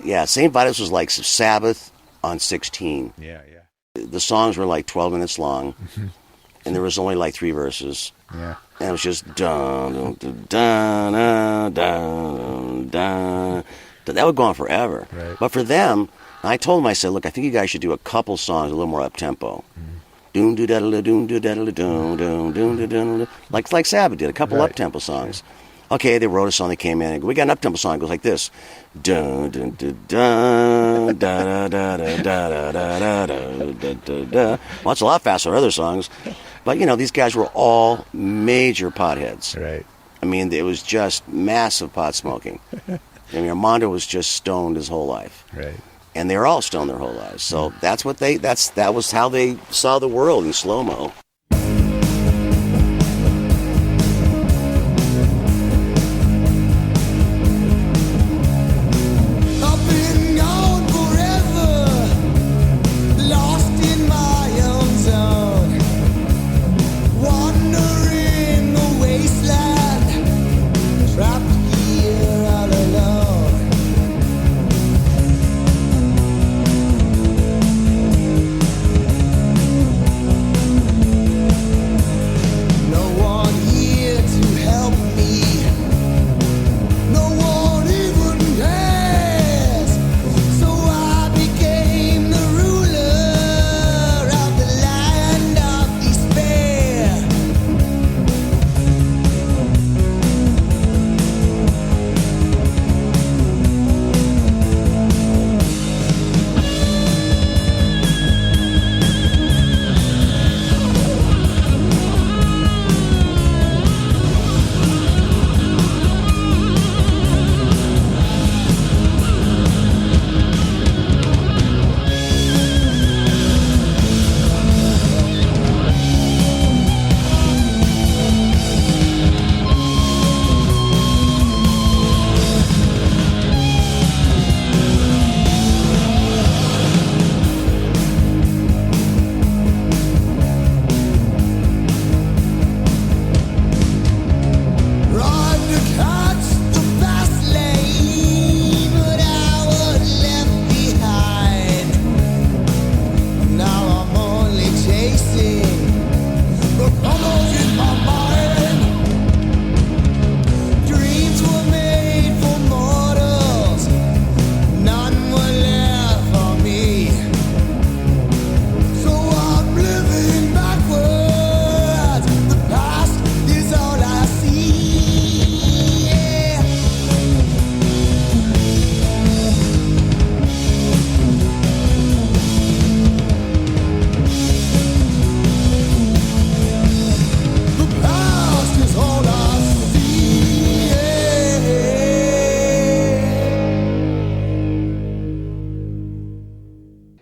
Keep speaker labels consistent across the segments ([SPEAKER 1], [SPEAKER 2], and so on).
[SPEAKER 1] Yeah, St. Vitus was like Sabbath on 16.
[SPEAKER 2] Yeah.
[SPEAKER 1] The songs were like 12 minutes long, and there was only like 3 verses.
[SPEAKER 2] Yeah.
[SPEAKER 1] And it was just dun dun dun dun dun. That would go on forever.
[SPEAKER 2] Right.
[SPEAKER 1] But for them, I told them, I said, look, I think you guys should do a couple songs a little more up tempo. Doom do daddle doom do daddle doom doom doom do daddle, like Sabbath did, a couple up tempo songs. Okay, they wrote a song. They came in and go, we got an up tempo song. It goes like this: dun dun dun dun da da da da da da da da da da. Well, it's a lot faster than other songs, but these guys were all major potheads.
[SPEAKER 2] Right.
[SPEAKER 1] I mean, it was just massive pot smoking. I mean, Armando was just stoned his whole life.
[SPEAKER 2] Right.
[SPEAKER 1] And they were all stoned their whole lives. So that was how they saw the world in slow-mo.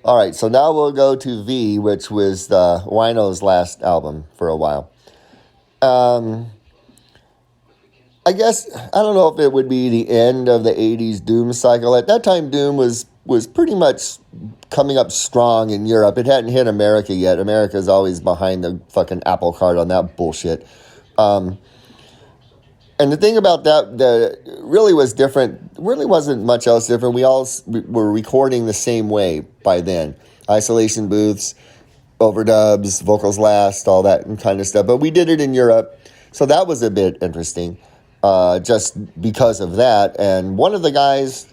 [SPEAKER 3] All right, so now we'll go to V, which was Wino's last album for a while. I guess, I don't know if it would be the end of the 80s Doom cycle. At that time, Doom was pretty much coming up strong in Europe. It hadn't hit America yet. America's always behind the fucking apple cart on that bullshit. And the thing about that really was different, really wasn't much else different. We all were recording the same way by then. Isolation booths, overdubs, vocals last, all that kind of stuff. But we did it in Europe, so that was a bit interesting just because of that. And one of the guys,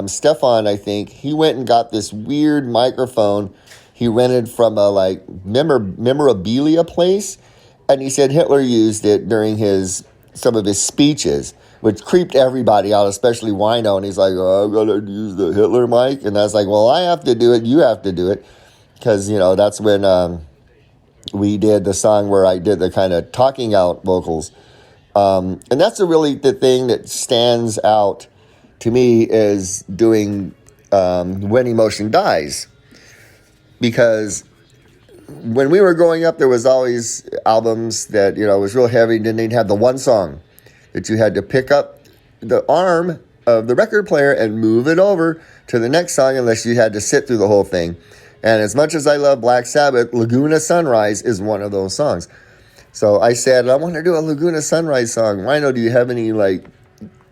[SPEAKER 3] Stefan, I think, he went and got this weird microphone he rented from a memorabilia place, and he said Hitler used it during some of his speeches, which creeped everybody out, especially Wino. And he's like, oh, I'm going to use the Hitler mic. And I was like, well, I have to do it. You have to do it. Because, that's when we did the song where I did the kind of talking out vocals. And that's really the thing that stands out to me is doing When Emotion Dies. Because when we were growing up, there was always albums that, was real heavy, and then they'd have the one song that you had to pick up the arm of the record player and move it over to the next song unless you had to sit through the whole thing. And as much as I love Black Sabbath, Laguna Sunrise is one of those songs. So I said, I want to do a Laguna Sunrise song. Wino, do you have any,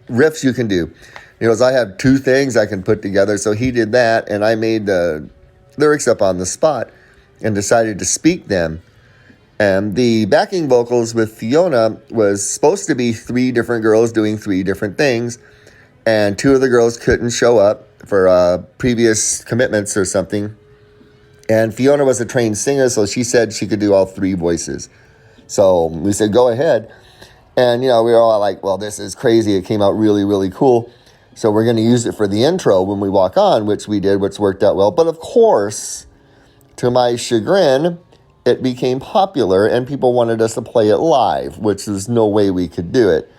[SPEAKER 3] riffs you can do? He goes, I have 2 things I can put together. So he did that, and I made the lyrics up on the spot and decided to speak them. And the backing vocals with Fiona was supposed to be 3 different girls doing 3 different things, and 2 of the girls couldn't show up for previous commitments or something. And Fiona was a trained singer, so she said she could do all 3 voices. So we said, go ahead. And, we were all like, well, this is crazy. It came out really, really cool. So we're going to use it for the intro when we walk on, which we did, which worked out well. But of course, to my chagrin, it became popular and people wanted us to play it live, which there's no way we could do it.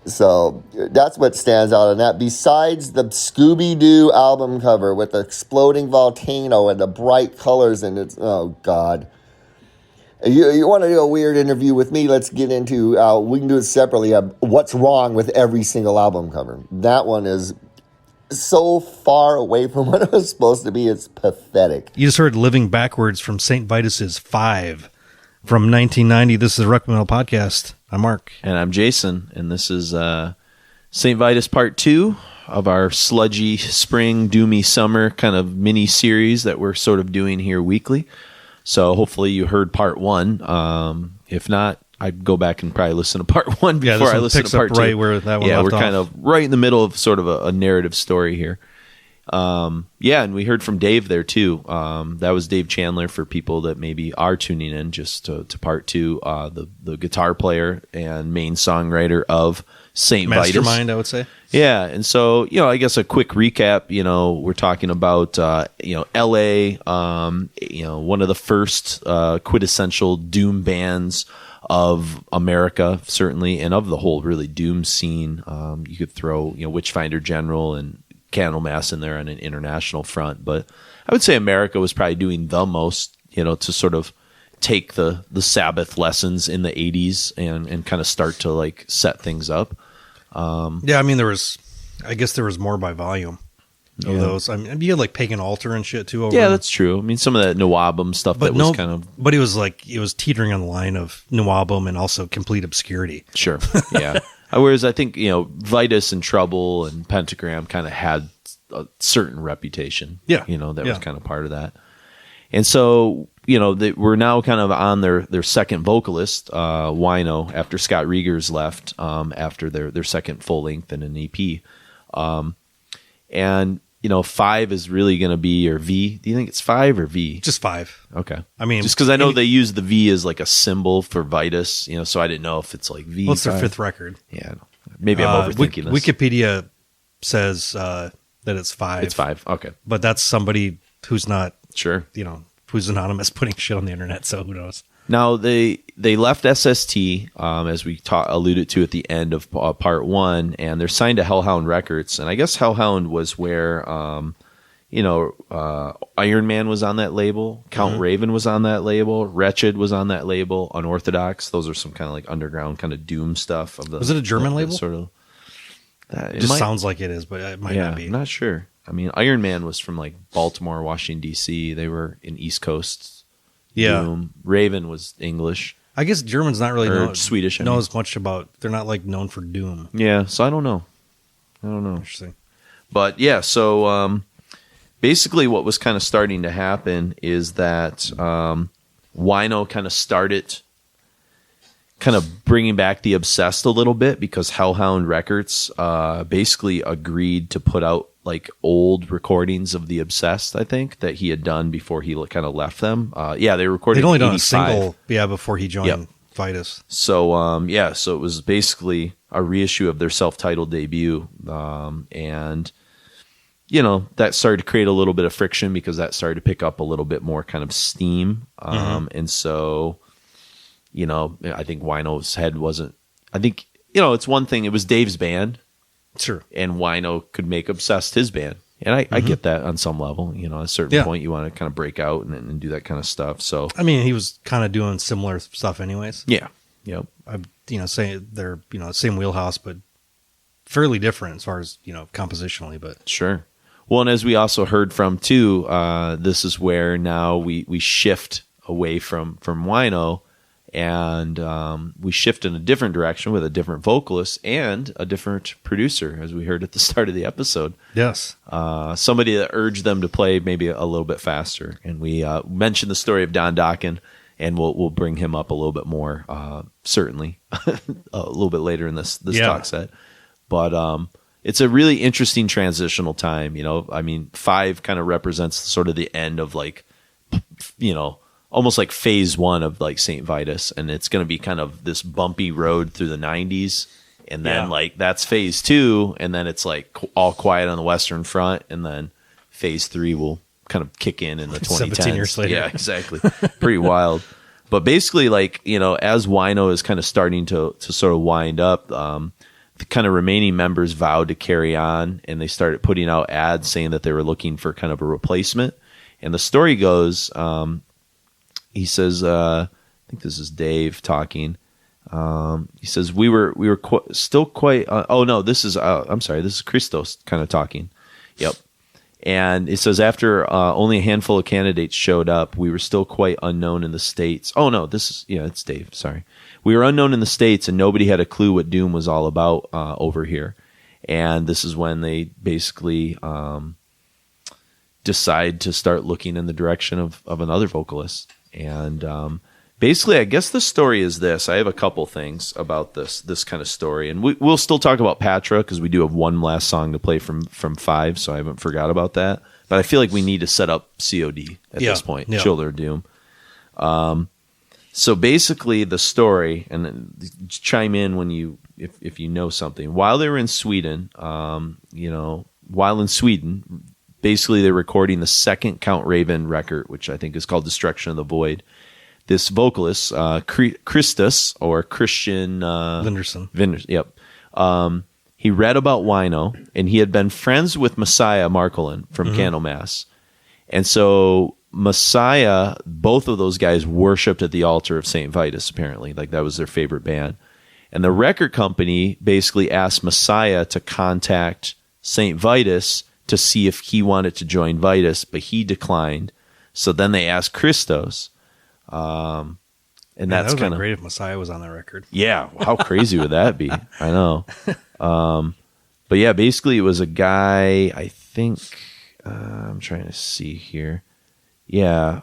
[SPEAKER 3] So that's what stands out on that. Besides the Scooby-Doo album cover with the exploding volcano and the bright colors, and it's, oh God. You want to do a weird interview with me? Let's get into, we can do it separately, what's wrong with every single album cover. That one is so far away from what it was supposed to be, it's pathetic.
[SPEAKER 2] You just heard Living Backwards from St. Vitus's 5 from 1990. This is the Rock Metal Podcast. I'm Mark.
[SPEAKER 4] And I'm Jason, and this is St. Vitus Part 2 of our sludgy spring, doomy summer kind of mini-series that we're sort of doing here weekly. So hopefully you heard Part 1. If not, I'd go back and probably listen to Part 1 before I listen to Part 2.
[SPEAKER 2] Right where that one left
[SPEAKER 4] we're
[SPEAKER 2] off.
[SPEAKER 4] kind of right in the middle of sort of a narrative story here. And we heard from Dave there too. That was Dave Chandler for people that maybe are tuning in just to Part 2, the guitar player and main songwriter of St. Vitus.
[SPEAKER 2] Mastermind, I would say.
[SPEAKER 4] Yeah, and so, I guess a quick recap, we're talking about, L.A., one of the first quintessential doom bands of America, certainly, and of the whole really doom scene. You could throw, Witchfinder General and Candlemass in there on an international front, but I would say America was probably doing the most, to sort of take the Sabbath lessons in the 80s and kind of start to like set things up.
[SPEAKER 2] There was more by volume of those. I mean, you had like Pagan Altar and shit too.
[SPEAKER 4] Yeah, that's true. I mean, some of that Noabum stuff was kind of...
[SPEAKER 2] But it was teetering on the line of Noabum and also complete obscurity.
[SPEAKER 4] Sure, yeah. Whereas I think, Vitus and Trouble and Pentagram kind of had a certain reputation.
[SPEAKER 2] Yeah.
[SPEAKER 4] That was kind of part of that. And so, we're now kind of on their second vocalist, Wino, after Scott Rieger's left, after their second full length and an EP. And 5 is really going to be, or V. Do you think it's 5 or V?
[SPEAKER 2] Just 5.
[SPEAKER 4] Okay.
[SPEAKER 2] I mean,
[SPEAKER 4] just because I know they use the V as like a symbol for Vitus, so I didn't know if it's like V.
[SPEAKER 2] What's their 5th record?
[SPEAKER 4] Yeah. Maybe I'm overthinking this.
[SPEAKER 2] Wikipedia says that it's 5.
[SPEAKER 4] It's 5. Okay.
[SPEAKER 2] But that's somebody who's not,
[SPEAKER 4] sure,
[SPEAKER 2] who's anonymous putting shit on the internet, so who knows?
[SPEAKER 4] Now, they left SST, as we alluded to at the end of Part 1, and they're signed to Hellhound Records. And I guess Hellhound was where, Iron Man was on that label, Count Raven was on that label, Wretched was on that label, Unorthodox. Those are some kind of like underground kind of doom stuff.
[SPEAKER 2] Was it a German label?
[SPEAKER 4] Sort of.
[SPEAKER 2] It just sounds like it is, but it might not be.
[SPEAKER 4] I'm not sure. I mean, Iron Man was from like Baltimore, Washington, D.C. They were in East Coast.
[SPEAKER 2] Yeah.
[SPEAKER 4] Doom. Raven was English.
[SPEAKER 2] I guess German's not really
[SPEAKER 4] Swedish.
[SPEAKER 2] Know as much about. They're not like known for doom.
[SPEAKER 4] Yeah, so I don't know.
[SPEAKER 2] Interesting.
[SPEAKER 4] But yeah, so basically what was kind of starting to happen is that Wino kind of started kind of bringing back the Obsessed a little bit because Hellhound Records basically agreed to put out like old recordings of the Obsessed, I think, that he had done before he kind of left them. They recorded.
[SPEAKER 2] They'd only done
[SPEAKER 4] 85.
[SPEAKER 2] a single, before he joined Vitus.
[SPEAKER 4] So, so it was basically a reissue of their self-titled debut, and that started to create a little bit of friction because that started to pick up a little bit more kind of steam, and so, I think Wino's head wasn't. I think it's one thing. It was Dave's band.
[SPEAKER 2] Sure.
[SPEAKER 4] And Wino could make Obsessed his band. And I get that on some level. At a certain point, you want to kind of break out and do that kind of stuff. So,
[SPEAKER 2] I mean, he was kind of doing similar stuff anyways.
[SPEAKER 4] Yeah. Yep.
[SPEAKER 2] Saying they're, same wheelhouse, but fairly different as far as, compositionally. But
[SPEAKER 4] sure. Well, and as we also heard from, too, this is where now we shift away from Wino And we shift in a different direction with a different vocalist and a different producer, as we heard at the start of the episode.
[SPEAKER 2] Yes.
[SPEAKER 4] Somebody that urged them to play maybe a little bit faster. And we mentioned the story of Don Dokken, and we'll bring him up a little bit more, certainly, a little bit later in this talk set. But it's a really interesting transitional time. You know, I mean, 5 kind of represents sort of the end of like, you know, almost like phase 1 of like St. Vitus, and it's going to be kind of this bumpy road through the 90s, and then like that's phase 2, and then it's like all quiet on the Western Front, and then phase 3 will kind of kick in the 2010s.
[SPEAKER 2] 17 years later.
[SPEAKER 4] Yeah, exactly. Pretty wild. But basically, like, you know, as Wino is kind of starting to sort of wind up, the kind of remaining members vowed to carry on, and they started putting out ads saying that they were looking for kind of a replacement. And the story goes, he says, I think this is Dave talking. He says, we were still quite, this is Christos kind of talking. Yep. And it says, after only a handful of candidates showed up, we were still quite unknown in the States. Oh, no, it's Dave. Sorry. We were unknown in the States, and nobody had a clue what Doom was all about over here. And this is when they basically decide to start looking in the direction of another vocalist. And basically, I guess the story is this. I have a couple things about this kind of story. And we'll still talk about Patra, because we do have one last song to play from 5, so I haven't forgot about that. But I feel like we need to set up C.O.D. at this point, Children of Doom. So basically, the story, and then chime in when if you know something. While they were in Sweden, basically they're recording the second Count Raven record, which I think is called Destruction of the Void. This vocalist, Christus, or Christian
[SPEAKER 2] Vinderson.
[SPEAKER 4] Yep. He read about Wino, and he had been friends with Messiah Marcolin from Candlemass. And so Messiah, both of those guys worshipped at the altar of St. Vitus, apparently. Like, that was their favorite band. And the record company basically asked Messiah to contact St. Vitus to see if he wanted to join Vitus, but he declined. So then they asked Christos. And that's kind of
[SPEAKER 2] great if Messiah was on that record.
[SPEAKER 4] Yeah, how crazy would that be? I know. But yeah, basically it was a guy, I think, I'm trying to see here. Yeah.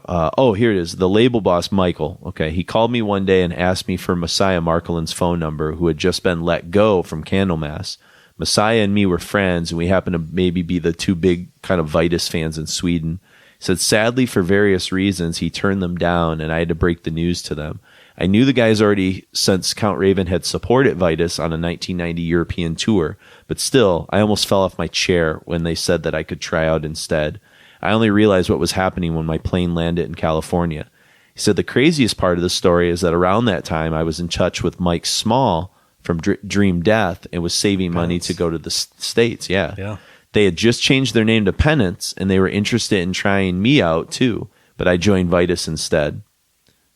[SPEAKER 4] Here it is. The label boss, Michael. Okay. He called me one day and asked me for Messiah Marcolin's phone number, who had just been let go from Candlemass. Messiah and me were friends, and we happened to maybe be the 2 big kind of Vitus fans in Sweden. He said, sadly, for various reasons, he turned them down, and I had to break the news to them. I knew the guys already, since Count Raven had supported Vitus on a 1990 European tour, but still, I almost fell off my chair when they said that I could try out instead. I only realized what was happening when my plane landed in California. He said the craziest part of the story is that around that time, I was in touch with Mike Small from Dream Death and was saving money to go to the States. Yeah. They had just changed their name to Penance, and they were interested in trying me out too, but I joined Vitus instead.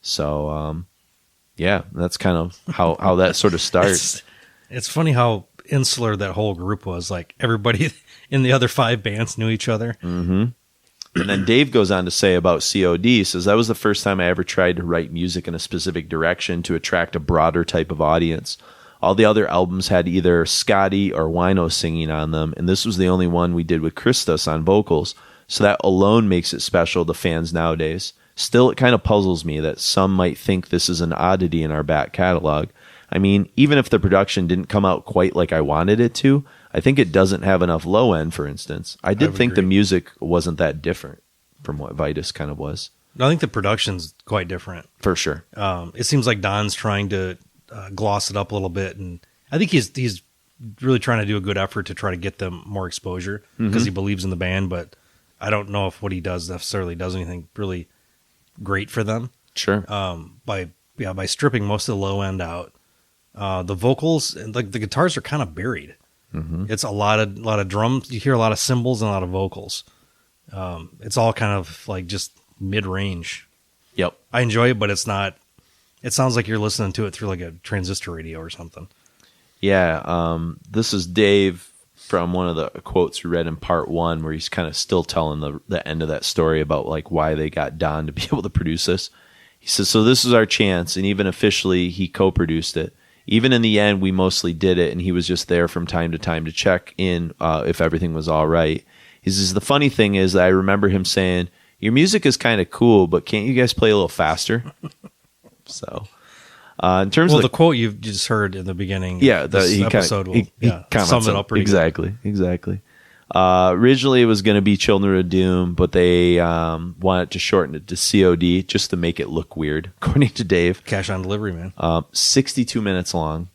[SPEAKER 4] So, that's kind of how that sort of starts.
[SPEAKER 2] It's funny how insular that whole group was. Like, everybody in the other 5 bands knew each other.
[SPEAKER 4] Mm-hmm. And then Dave goes on to say about C.O.D., says, that was the first time I ever tried to write music in a specific direction to attract a broader type of audience. All the other albums had either C.O.D or Wino singing on them, and this was the only one we did with Christos on vocals, so that alone makes it special to fans nowadays. Still, it kind of puzzles me that some might think this is an oddity in our back catalog. I mean, even if the production didn't come out quite like I wanted it to, I think it doesn't have enough low end, for instance. I did think the music wasn't that different from what Vitus kind of was.
[SPEAKER 2] I think the production's quite different.
[SPEAKER 4] For sure.
[SPEAKER 2] It seems like Don's trying to gloss it up a little bit, and I think he's really trying to do a good effort to try to get them more exposure because he believes in the band, but I don't know if what he does necessarily does anything really great for them.
[SPEAKER 4] Sure.
[SPEAKER 2] By stripping most of the low end out, the vocals and like the guitars are kind of buried. Mm-hmm. It's a lot of drums. You hear a lot of cymbals and a lot of vocals. It's all kind of like just mid range.
[SPEAKER 4] Yep.
[SPEAKER 2] I enjoy it, but it's not. It sounds like you're listening to it through like a transistor radio or something.
[SPEAKER 4] Yeah. This is Dave from one of the quotes we read in part 1, where he's kind of still telling the end of that story about like why they got Don to be able to produce this. He He says, so this is our chance, and even officially, he co-produced it. Even in the end, we mostly did it, and he was just there from time to time to check in if everything was all right. He says, the funny thing is that I remember him saying, your music is kind of cool, but can't you guys play a little faster? So, in terms of
[SPEAKER 2] the quote you just heard in the beginning,
[SPEAKER 4] yeah,
[SPEAKER 2] this episode will sum it up pretty
[SPEAKER 4] exactly. Originally, it was going to be Children of Doom, but they wanted to shorten it to C.O.D. just to make it look weird, according to Dave.
[SPEAKER 2] Cash on delivery, man.
[SPEAKER 4] 62 minutes long.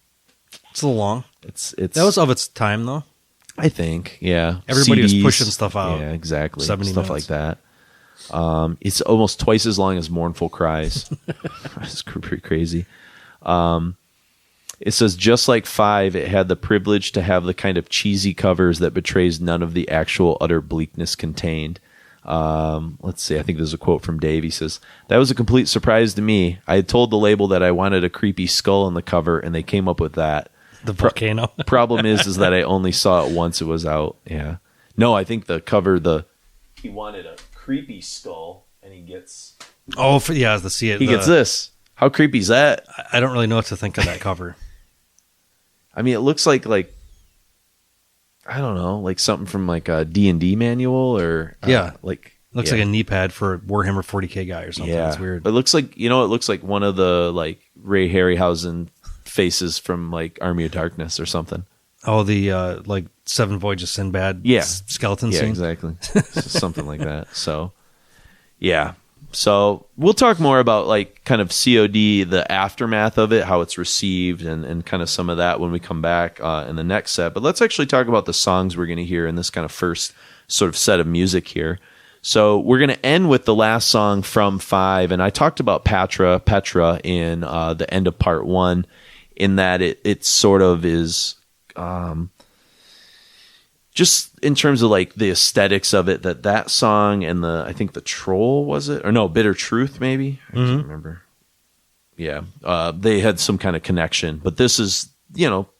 [SPEAKER 2] It's a little long.
[SPEAKER 4] It's
[SPEAKER 2] that was of its time, though.
[SPEAKER 4] I think, yeah.
[SPEAKER 2] Everybody
[SPEAKER 4] CDs,
[SPEAKER 2] was pushing stuff out.
[SPEAKER 4] Yeah, exactly.
[SPEAKER 2] 70
[SPEAKER 4] stuff
[SPEAKER 2] minutes.
[SPEAKER 4] like that. It's almost twice as long as Mournful Cries. It's pretty crazy. It says, just like 5, it had the privilege to have the kind of cheesy covers that betrays none of the actual utter bleakness contained. Let's see, I think there's a quote from Dave. He says, that was a complete surprise to me. I had told the label that I wanted a creepy skull on the cover, and they came up with that.
[SPEAKER 2] The volcano.
[SPEAKER 4] Problem is that I only saw it once it was out. Yeah. No, I think the cover, he wanted a creepy skull, and he gets...
[SPEAKER 2] Oh, the see it.
[SPEAKER 4] He gets this. How creepy is that?
[SPEAKER 2] I don't really know what to think of that cover.
[SPEAKER 4] I mean, it looks like I don't know, like something from like a D&D manual or
[SPEAKER 2] looks like a knee pad for a Warhammer 40K guy or something.
[SPEAKER 4] Yeah,
[SPEAKER 2] it's weird.
[SPEAKER 4] It looks like one of the like Ray Harryhausen faces from like Army of Darkness or something.
[SPEAKER 2] Oh, the like 7 Voyages of Sinbad skeleton scene.
[SPEAKER 4] Yeah, exactly. Something like that. So, yeah. So we'll talk more about like kind of COD, the aftermath of it, how it's received, and kind of some of that when we come back in the next set. But let's actually talk about the songs we're going to hear in this kind of first sort of set of music here. So we're going to end with the last song from 5, and I talked about Petra in the end of part 1, in that it sort of is just in terms of like the aesthetics of it, that song and I think the Troll, was it? Or no, Bitter Truth, maybe? I can't remember. Yeah. They had some kind of connection, but this is,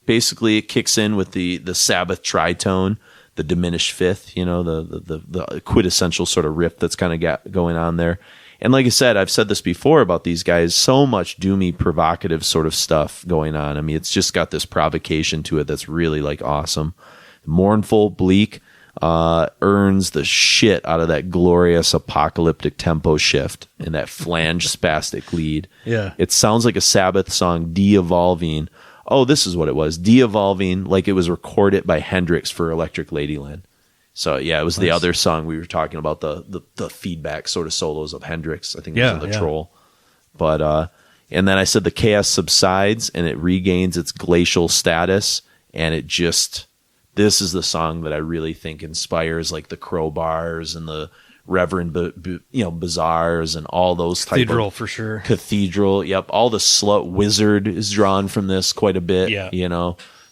[SPEAKER 4] basically it kicks in with the Sabbath tritone, the diminished fifth, the quintessential sort of riff that's kind of going on there. And like I said, I've said this before about these guys, so much doomy, provocative sort of stuff going on. I mean, it's just got this provocation to it that's really like awesome. Mournful, bleak, earns the shit out of that glorious apocalyptic tempo shift and that flange spastic lead.
[SPEAKER 2] Yeah.
[SPEAKER 4] It sounds like a Sabbath song de-evolving. Oh, this is what it was. De-evolving like it was recorded by Hendrix for Electric Ladyland. So, yeah, it was the other song we were talking about, the feedback sort of solos of Hendrix. I think it was in the Troll. But, and then I said the chaos subsides and it regains its glacial status, and it just... This is the song that I really think inspires like the Crowbars and the Reverend, Bazaars and all those type
[SPEAKER 2] Cathedral
[SPEAKER 4] of...
[SPEAKER 2] for sure.
[SPEAKER 4] Cathedral, yep. All the Slut Wizard is drawn from this quite a bit,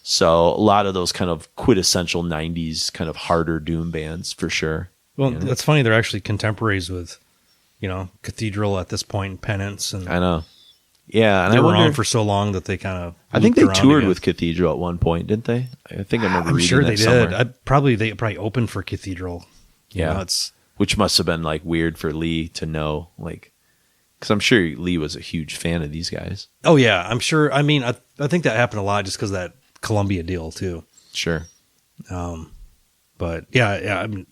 [SPEAKER 4] So a lot of those kind of quintessential 90s kind of harder doom bands for sure.
[SPEAKER 2] Well, that's funny. They're actually contemporaries with, Cathedral at this point, and Penance. And
[SPEAKER 4] I know. Yeah, and
[SPEAKER 2] they
[SPEAKER 4] I
[SPEAKER 2] were
[SPEAKER 4] wonder,
[SPEAKER 2] around for so long that they kind of...
[SPEAKER 4] I think they toured with Cathedral at one point, didn't they? I think I remember reading
[SPEAKER 2] sure
[SPEAKER 4] that
[SPEAKER 2] they
[SPEAKER 4] somewhere.
[SPEAKER 2] did. They probably opened for Cathedral.
[SPEAKER 4] Yeah, which must have been like weird for Lee to know, like, because I'm sure Lee was a huge fan of these guys.
[SPEAKER 2] Oh yeah, I'm sure. I mean, I think that happened a lot just because of that Columbia deal too.
[SPEAKER 4] Sure.
[SPEAKER 2] But yeah. I mean,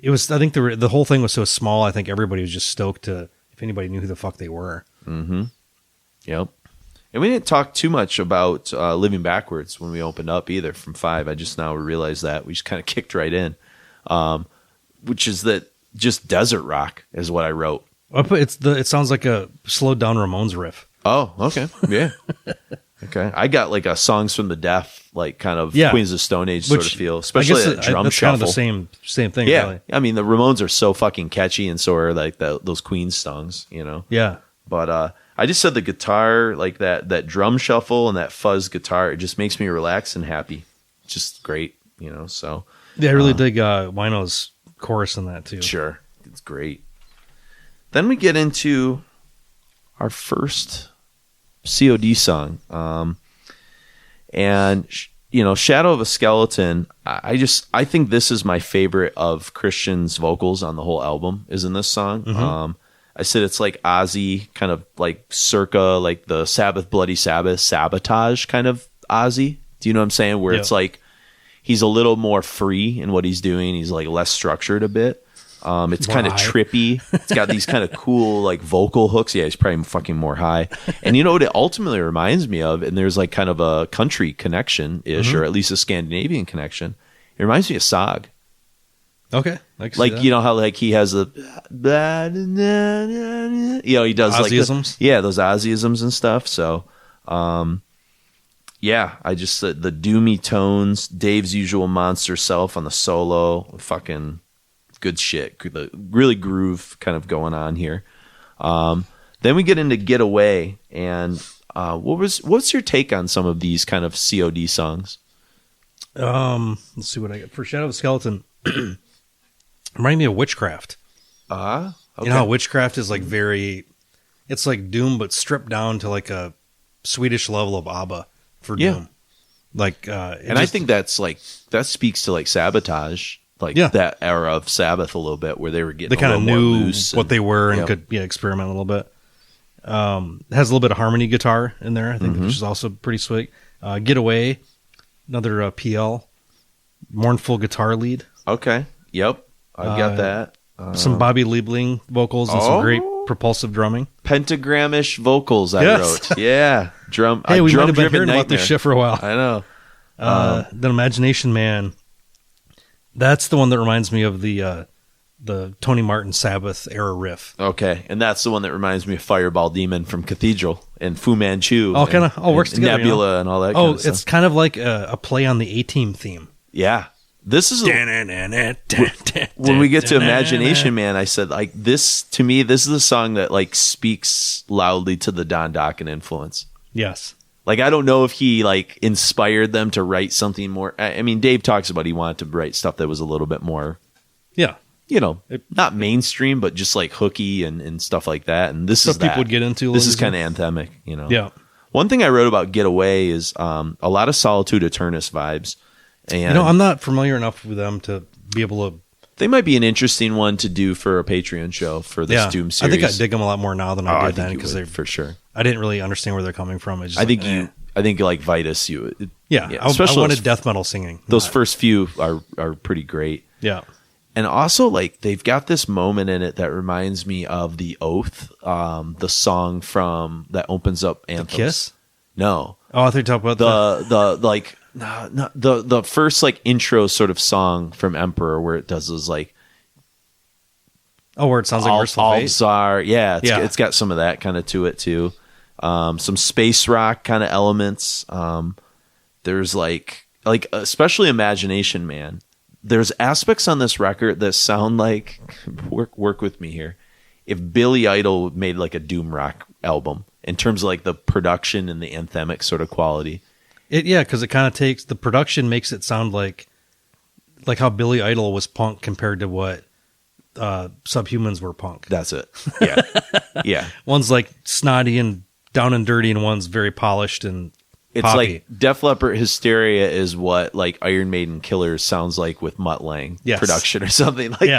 [SPEAKER 2] it was. I think the whole thing was so small. I think everybody was just stoked to, if anybody knew who the fuck they were.
[SPEAKER 4] Mm-hmm. Yep. And we didn't talk too much about Living Backwards when we opened up either from 5. I just now realized that. We just kind of kicked right in. Which is that just desert rock is what I wrote.
[SPEAKER 2] It sounds like a slowed down Ramones riff.
[SPEAKER 4] Oh, okay. Yeah. Okay. I got like a Songs from the Deaf, like kind of Queens of Stone Age sort of feel, especially that drum
[SPEAKER 2] that's
[SPEAKER 4] shuffle.
[SPEAKER 2] Kind of the same thing.
[SPEAKER 4] Yeah.
[SPEAKER 2] Really.
[SPEAKER 4] I mean, the Ramones are so fucking catchy, and so are like those Queens songs,
[SPEAKER 2] Yeah.
[SPEAKER 4] But I just said the guitar, like that drum shuffle and that fuzz guitar, it just makes me relaxed and happy. It's just great, so.
[SPEAKER 2] Yeah, I really dig Wino's chorus in that too.
[SPEAKER 4] Sure. It's great. Then we get into our first COD song. And, Shadow of a Skeleton, I think this is my favorite of Christian's vocals on the whole album, is in this song.
[SPEAKER 2] Mm-hmm.
[SPEAKER 4] I said it's like Ozzy, kind of like circa like the Sabbath, Bloody Sabbath, Sabotage kind of Ozzy. Do you know what I'm saying? Where it's like he's a little more free in what he's doing. He's like less structured a bit. It's kind of trippy. It's got these kind of cool like vocal hooks. Yeah, he's probably fucking more high. And you know what it ultimately reminds me of? And there's like kind of a country connection-ish, or at least a Scandinavian connection. It reminds me of Sog.
[SPEAKER 2] Okay. I can see
[SPEAKER 4] Like,
[SPEAKER 2] that.
[SPEAKER 4] you know how like he has a, you know, he does
[SPEAKER 2] Ozzyisms?
[SPEAKER 4] like those Ozzyisms and stuff. So, yeah, I just the doomy tones, Dave's usual monster self on the solo, fucking good shit. The really groove kind of going on here. Then we get into Get Away, and what's your take on some of these kind of C.O.D. songs?
[SPEAKER 2] Let's see what I got for Shadow of the Skeleton. Remind me of Witchcraft.
[SPEAKER 4] Okay.
[SPEAKER 2] You know how Witchcraft is like it's like Doom, but stripped down to like a Swedish level of ABBA for Doom. Like,
[SPEAKER 4] I think that's like, that speaks to like Sabotage, like that era of Sabbath a little bit, where they were getting
[SPEAKER 2] they kind of knew
[SPEAKER 4] loose
[SPEAKER 2] what they were and could experiment a little bit. It has a little bit of harmony guitar in there, I think, which is also pretty sweet. Get Away, another PL, mournful guitar lead.
[SPEAKER 4] Okay. Yep. I've got that.
[SPEAKER 2] Some Bobby Liebling vocals and some great propulsive drumming.
[SPEAKER 4] Pentagramish vocals I wrote. Yeah. Drum.
[SPEAKER 2] Hey, we might have been
[SPEAKER 4] drum-driven
[SPEAKER 2] hearing about this shit for a while.
[SPEAKER 4] I know.
[SPEAKER 2] The Imagination Man. That's the one that reminds me of the Tony Martin Sabbath era riff.
[SPEAKER 4] Okay. And that's the one that reminds me of Fireball Demon from Cathedral and Fu Manchu.
[SPEAKER 2] All kind of works together.
[SPEAKER 4] Nebula and all that kind of stuff.
[SPEAKER 2] It's kind of like a play on the A-Team theme.
[SPEAKER 4] Yeah. This is when we get to Imagination Man, I said, like, this to me, this is a song that like speaks loudly to the Don Dokken influence.
[SPEAKER 2] Yes.
[SPEAKER 4] Like, I don't know if he like inspired them to write something more. I mean, Dave talks about he wanted to write stuff that was a little bit more, you know, not mainstream, but just like hooky and stuff like that. And this
[SPEAKER 2] stuff
[SPEAKER 4] is that.
[SPEAKER 2] People would get into.
[SPEAKER 4] This is kind of anthemic, you know.
[SPEAKER 2] Yeah.
[SPEAKER 4] One thing I wrote about Get Away is a lot of Solitude Eternus vibes. And
[SPEAKER 2] I'm not familiar enough with them to be able to.
[SPEAKER 4] They might be an interesting one to do for a Patreon show for this Doom series.
[SPEAKER 2] I think I dig them a lot more now than I did then, because they
[SPEAKER 4] for sure.
[SPEAKER 2] I didn't really understand where they're coming from.
[SPEAKER 4] I think like Vitus,
[SPEAKER 2] I wanted death metal singing.
[SPEAKER 4] Those first few are pretty great.
[SPEAKER 2] Yeah,
[SPEAKER 4] and also like they've got this moment in it that reminds me of The Oath, the song from that opens up Anthems.
[SPEAKER 2] The Kiss?
[SPEAKER 4] No.
[SPEAKER 2] Oh, I think you're talking about
[SPEAKER 4] the like. No, the first like intro sort of song from Emperor, where it does those like,
[SPEAKER 2] where it sounds like Merciful Fate.
[SPEAKER 4] It's got some of that kind of to it too. Some space rock kind of elements. There's like especially Imagination Man. There's aspects on this record that sound like work with me here. If Billy Idol made like a doom rock album in terms of like the production and the anthemic sort of quality.
[SPEAKER 2] Because it kind of takes the production, makes it sound like how Billy Idol was punk compared to what Subhumans were punk.
[SPEAKER 4] That's it. Yeah, yeah.
[SPEAKER 2] One's like snotty and down and dirty, and one's very polished and
[SPEAKER 4] it's
[SPEAKER 2] poppy.
[SPEAKER 4] Like Def Leppard Hysteria is what like Iron Maiden Killers sounds like with Mutt Lange production or something like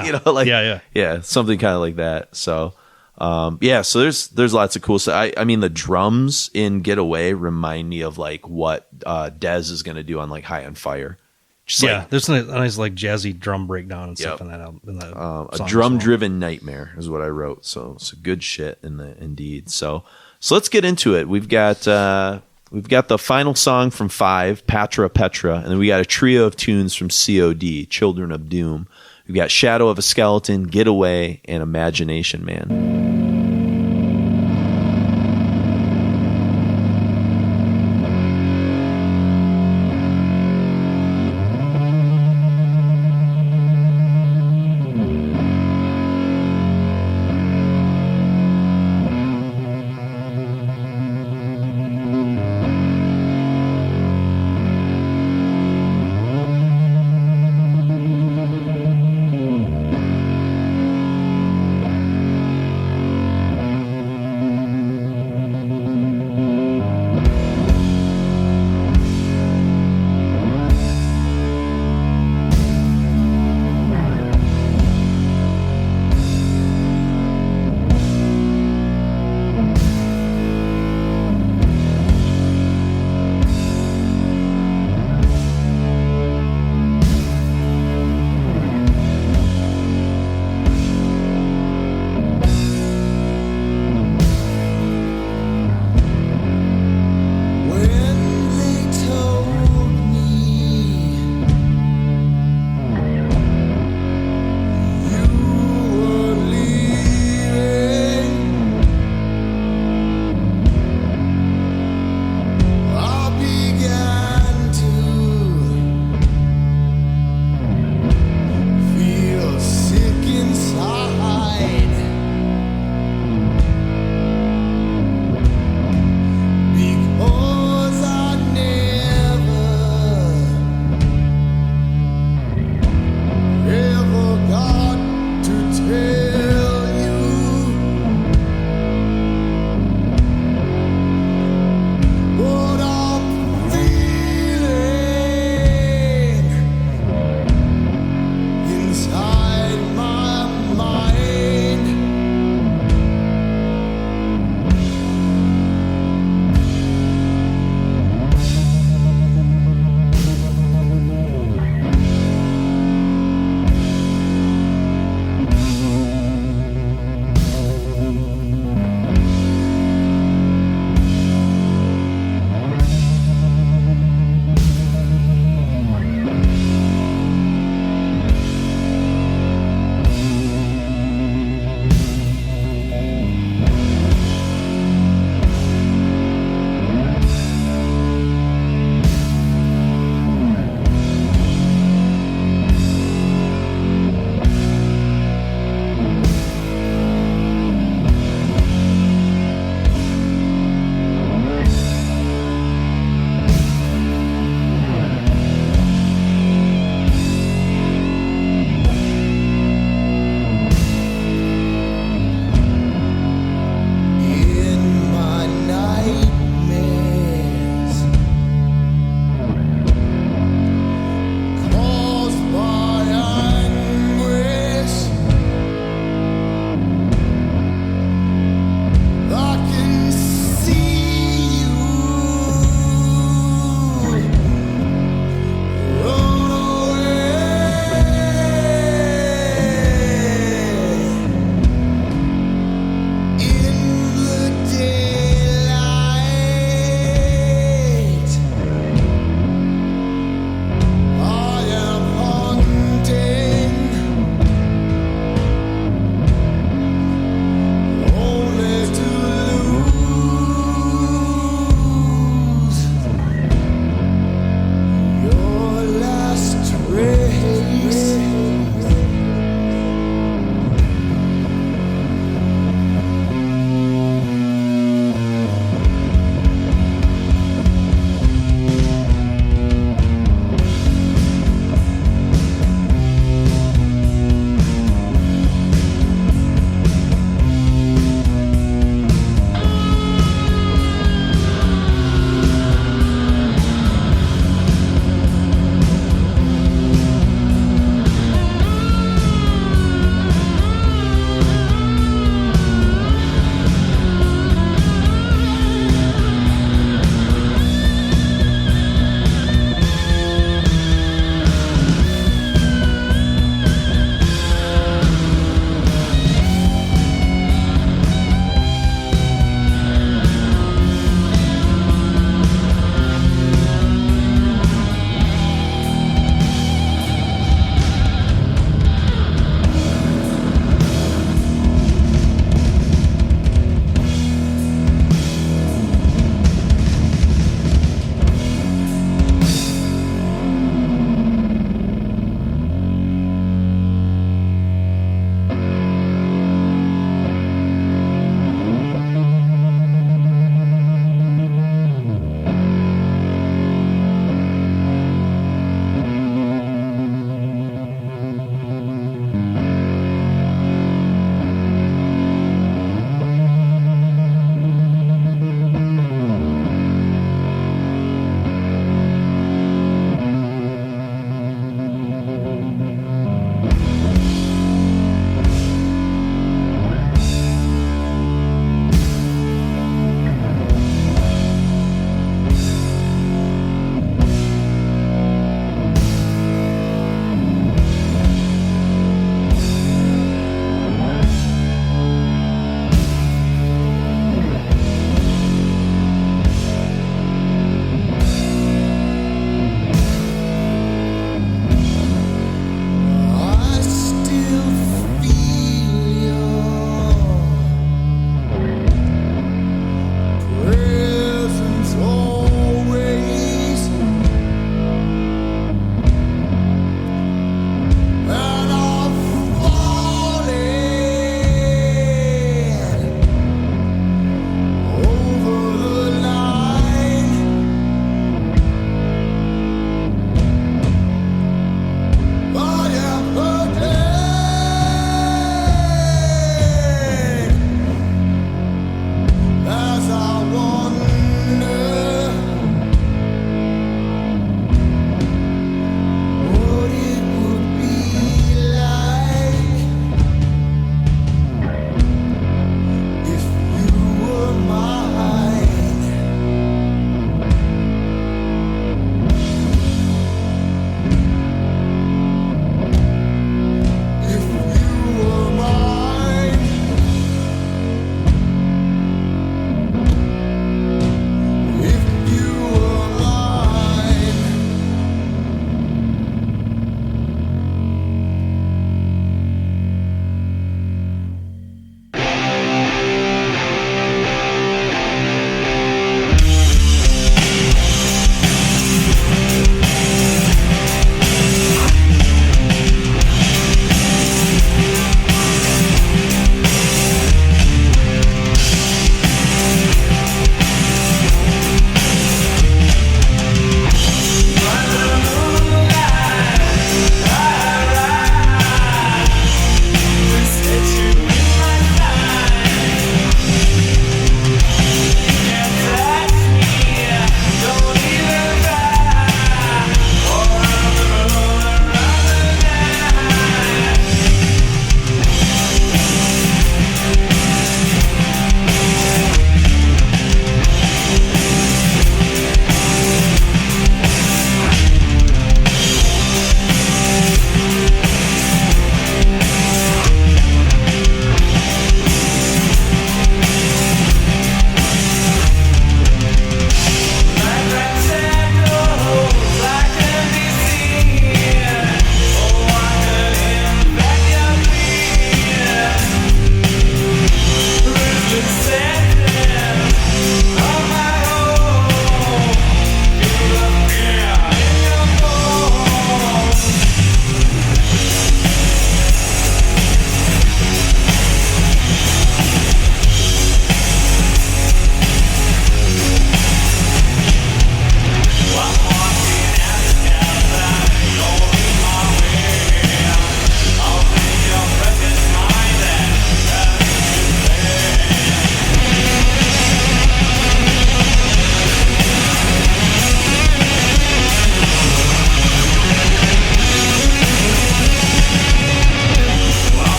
[SPEAKER 4] something kind of like that. So. So there's lots of cool stuff. I mean, the drums in Get Away remind me of like what Dez is going to do on like High on Fire.
[SPEAKER 2] There's a nice like jazzy drum breakdown and stuff in that album.
[SPEAKER 4] A drum-driven nightmare is what I wrote. So it's good shit indeed. So let's get into it. We've got the final song from 5, Patra, and then we got a trio of tunes from C.O.D, Children of Doom. We've got Shadow of a Skeleton, Get Away, and Imagination Man.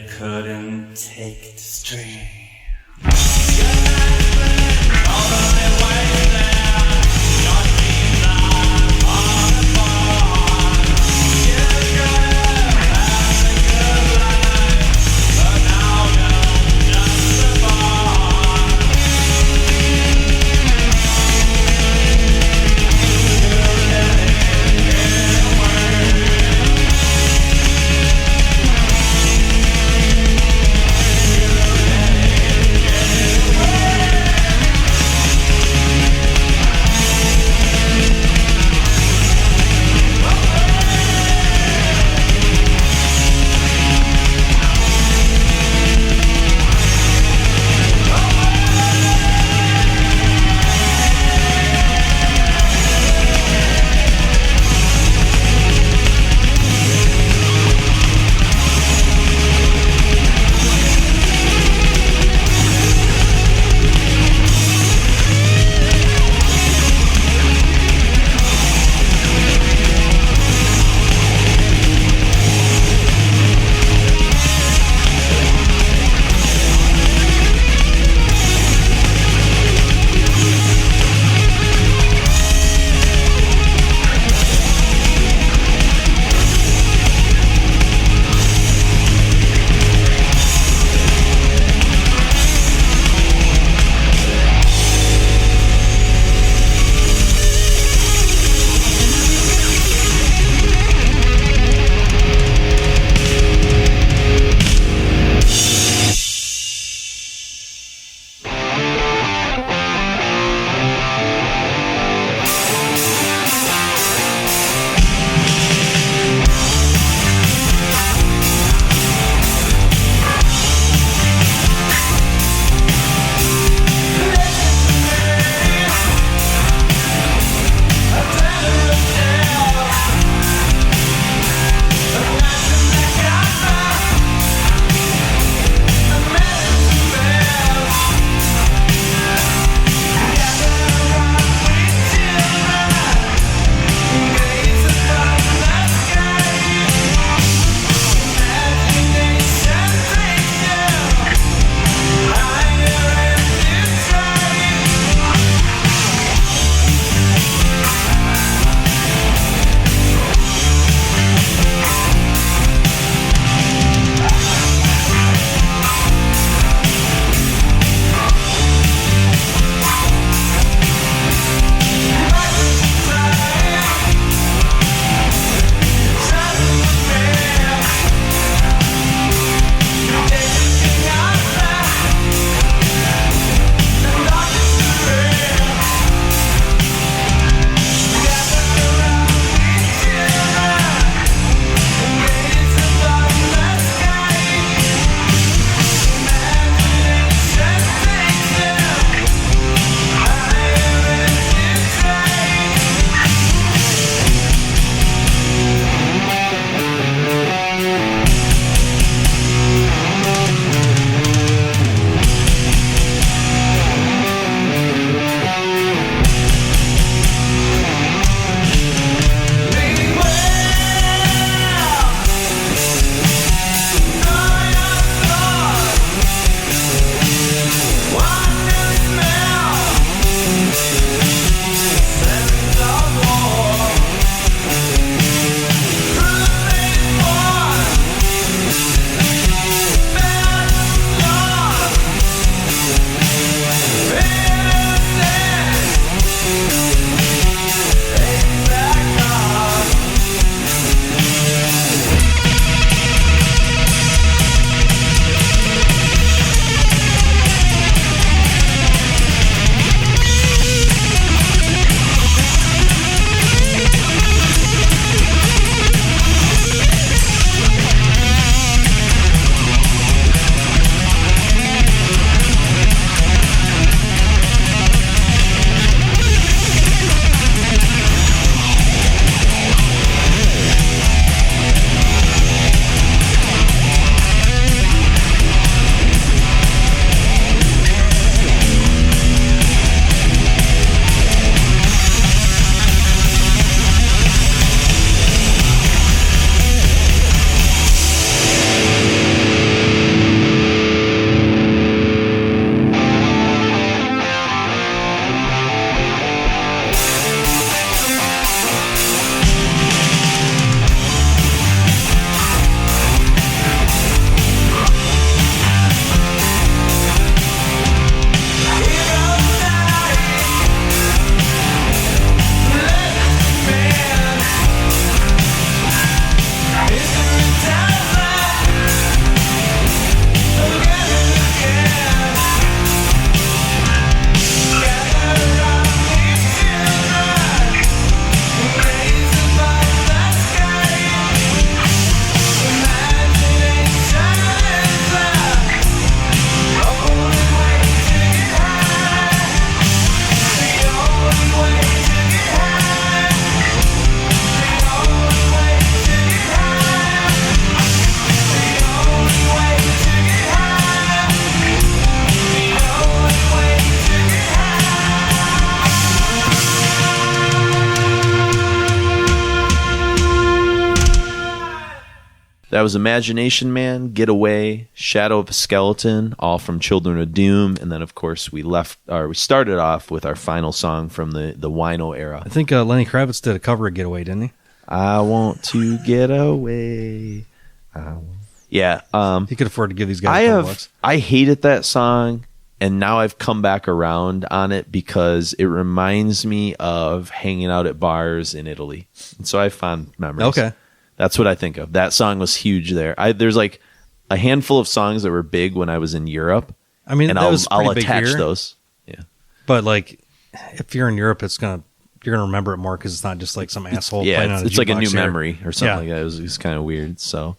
[SPEAKER 5] You couldn't take the strain.
[SPEAKER 4] That was Imagination Man, Get Away, Shadow of a Skeleton, all from Children of Doom, and then of course we started off with our final song from the Wino era.
[SPEAKER 2] I think Lenny Kravitz did a cover of Getaway, didn't he?
[SPEAKER 4] I want to get away. Yeah,
[SPEAKER 2] He could afford to give these guys a couple bucks.
[SPEAKER 4] I hated that song, and now I've come back around on it because it reminds me of hanging out at bars in Italy, and so I have fond memories.
[SPEAKER 2] Okay.
[SPEAKER 4] That's what I think of. That song was huge there. There's like a handful of songs that were big when I was in Europe.
[SPEAKER 2] I mean,
[SPEAKER 4] and
[SPEAKER 2] that was
[SPEAKER 4] I'll
[SPEAKER 2] pretty big
[SPEAKER 4] attach
[SPEAKER 2] here.
[SPEAKER 4] those. Yeah,
[SPEAKER 2] But like, if you're in Europe, you're gonna remember it more because it's not just like some asshole playing on a
[SPEAKER 4] it's like a
[SPEAKER 2] jukebox
[SPEAKER 4] new
[SPEAKER 2] here.
[SPEAKER 4] memory or something
[SPEAKER 2] Yeah.
[SPEAKER 4] like that. It was kind of weird. So,